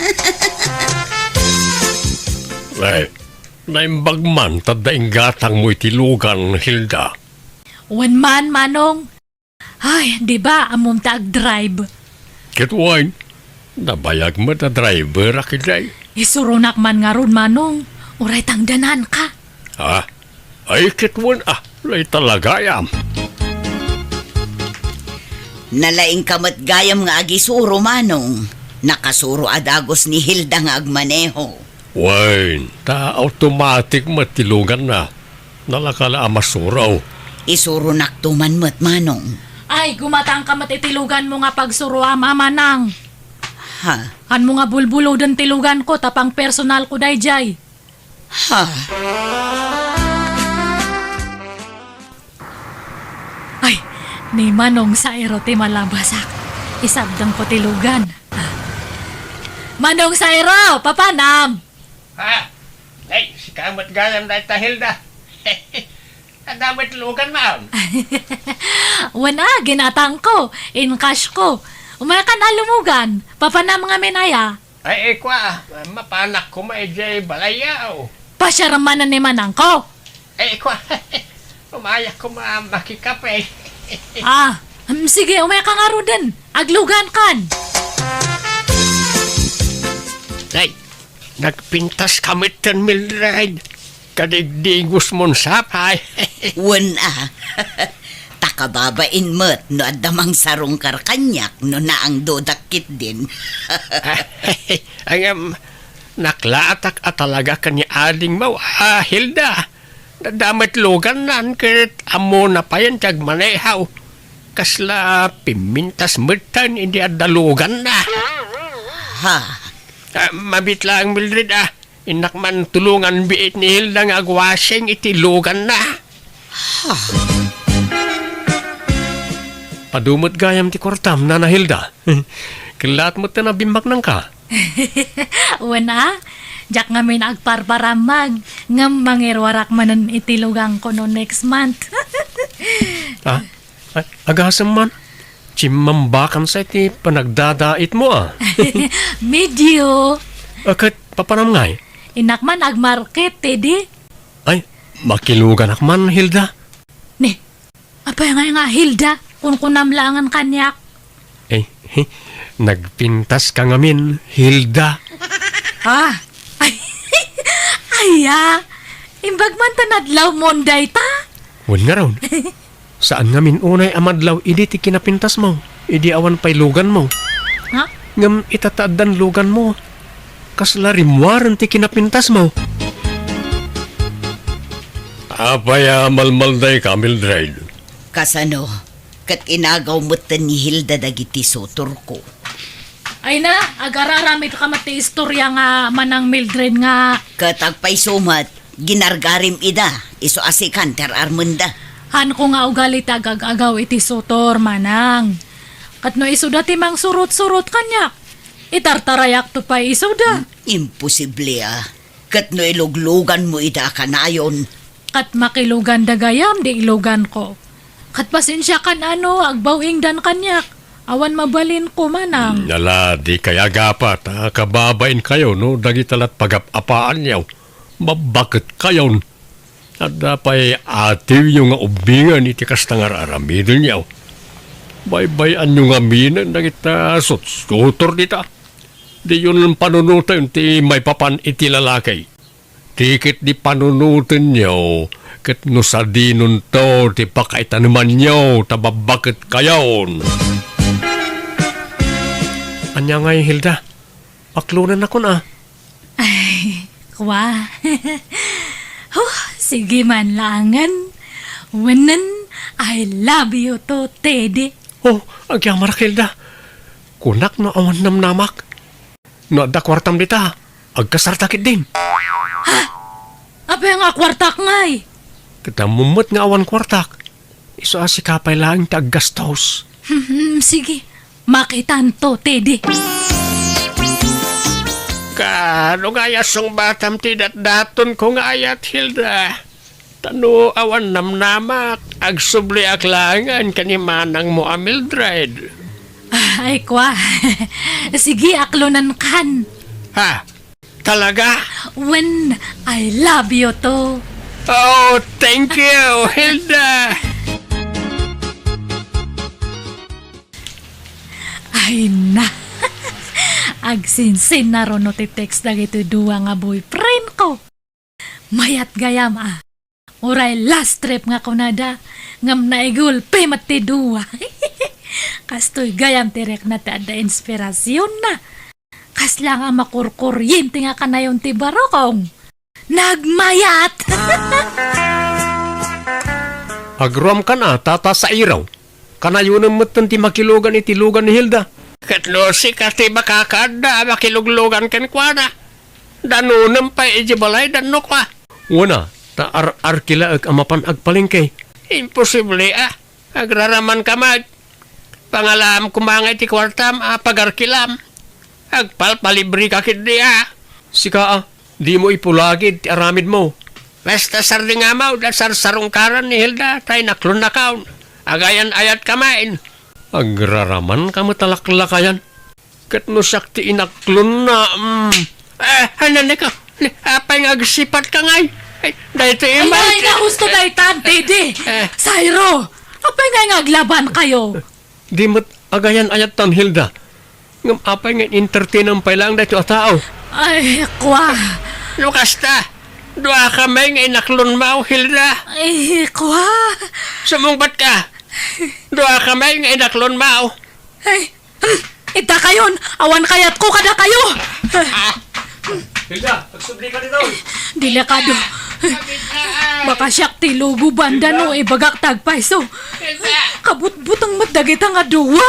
Nay, naimbagman tadaing gatang mo itilugan, Hilda. Wan man, Manong. Ay, di ba amom ta ag-drive? Kitwain, nabayag mo na driver akiday. Isurunak man nga ron, Manong. Uray tangdanan ka. Ay kitwan lay talaga yam. Nalaing kamat gayam nga agisuro, Manong. Nakasuro adagos ni Hilda nga agmaneho. Wain, automatic matilugan na. Nalakala masuraw. Isuro naktuman mo't, Manong. Ay, gumatang ka matitilugan mo nga pagsuruam, Manang. Ha? Kan mo nga bulbulo den tilugan ko, tapang personal ko dayjay. Ha? Ay, ni Manong sa ti malabasak. Isabdang ko tilugan. Manong sa papanam! Ay, si kamot gayam na ita, Hilda. Ang damay tilugan, ma'am. Wana, ginatang ko. In cash ko. Umaya ka na lumugan. Papanam nga menaya. Ay, mapanak ko maijay balayaw. Pasyaramanan ni Manang ko. Ay, umayak ko makikape. Sige, umaya ka nga ro din. Aglugan kan. Ay, nagpintas kamit ng Mildred. Kadigdigos mong sapay. Wan Takababain mo't no adamang sarong karkanyak no naang dodakit din. Ang naklatak at talaga kanya ading mo, Hilda. Damat lugan nan ket amo na pa yan tiyag manehaw. Kasla pimintas mertan hindi adalugan na. Ha, Mabit lang Mildred Inak man tulungan biit ni Hilda nga agwasing itilugan na. Padumot gayam ti kortam na Hilda. Kilat mo na bimbak nang ka. Wana, jak nga may nagparparamag. Nga mangirwarak manan itilugang ko no next month. Agasam man. Chimambakan sa iti panagdadait mo Medyo. Akat papanam ngay. Inak man agmarket, tedi. Ay, makilugan akman Hilda. Ne, apa nga Hilda? Kung kunamlangan kanyak. Eh, nagpintas ka ngamin, Hilda. Ay, aya. Imbag man tanadlaw monday ta. Wan nga raw. Saan ngamin unay amadlaw, idi ti kinapintas mo. Idi awan pa'y lugan mo. Ha? Ngam itataadan lugan mo. Kasla rimwaran ti kinapintas mo. Apaya malmalday ka, Mildred. kasano, kat inagaw mo ni Hilda dagiti sutor ko. Ay na, agararamit ka mati istorya nga manang Mildred nga. Katagpay sumat, ginargarim ida, iso asikan ter armenda. Han ko nga ugali tagag-agaw iti sotor manang. Kat no iso dati mang surot-surot kanyak. Itartarayak to pa iso da. Imposible kat no iluglugan mo ida kanayon. Kat makilugan da gayam di ilugan ko. Kat pasensya kan agbawing dan kanyak. Awan mabalin ko manang. Nala, di kaya gapat. Kababain kayo, no? Dagitalat pagapapaan niyaw. Mabakit kayo. At dapay ativ yung nga ubingan iti kastangar aramidon niyaw. Baybayan yung aminan na kita sutor dita. Di yun panunutan ti may papan iti lalakay. Tikit di panunutan niyo. Kat nusadinon to ti pakaitanuman niyo. Tababakit kayon. Anya nga Hilda. Aklunan ako na. Ay, kwa. Sige man langan. Wanan, I love you to, Teddy. Oh, ang kiyamar Hilda. Kunak na awan namnamak. No, da kwartam dita. Agkasartakit din. Apa nga kwartak ngay? Kita mumot nga awan kwartak. Iso asikapay lang ti aggastos. Sige, makitan to, Teddy. Kano nga yasong batam ti daton ko nga ayat Hilda. Tano awan namnamak. Agsubli aklangan kanimanang mo Mildred. Ay, kwa. Sige, aklunan kan. Ha? Talaga? When I love you to. Oh, thank you, Hilda. Ay na. Agsinsin na ron no ti text na ito duwa nga boyfriend ko. Mayat gayam Uray last trip nga kunada. Ngam na igulpe mati duwa. Kastoy gayam tirek na ti ada inspirasyon na. Kasla nga makurkuryente nga kanayon ti barokong. Nagmayat! Agrom ka na, tata sa iraw. Kanayunan mo ti makilugan itilugan ni Hilda. Katlosi kasi makakada, makiluglugan kan kwa na. Danunam pa ijibalay, danok pa. Una, ta arkila ag amapan agpalingkay. Imposible agraraman kamag. Pangalam kumangay ti kwartam, pagarkilam. Agpalpalibri kakit di Sika di mo ipulagid ti aramid mo. Basta sarding amaw, dasar sarungkaran ni Hilda, tay naklon na kaon. Agayan ayat kamain. Agraraman ka matalaklakayan. Kat no sakti inaklon na. Hananay ka. Apay nga agsipat ka ngay. Dahito imay. Ay, nahusto na itan, Teddy. Sairo, apay nga aglaban kayo. Di mo't agayan ayat tan Hilda. Ngam apay nga entertainan pa lang dahito a tao. Ay, kwa. Lukas ta. Dua kamay nga inaklon mo, Hilda. Ay, kwa. Sumungbat ka. Dua kamay nga inaklon mo. Ay, ita kayon. Awan kayat ko kada kayo. Hilda, pagsubli ka dito. Delikado. Baka siyak ti lubo banda no, ibagak tagpay so. Kabut-butang matdagit ang aduwa.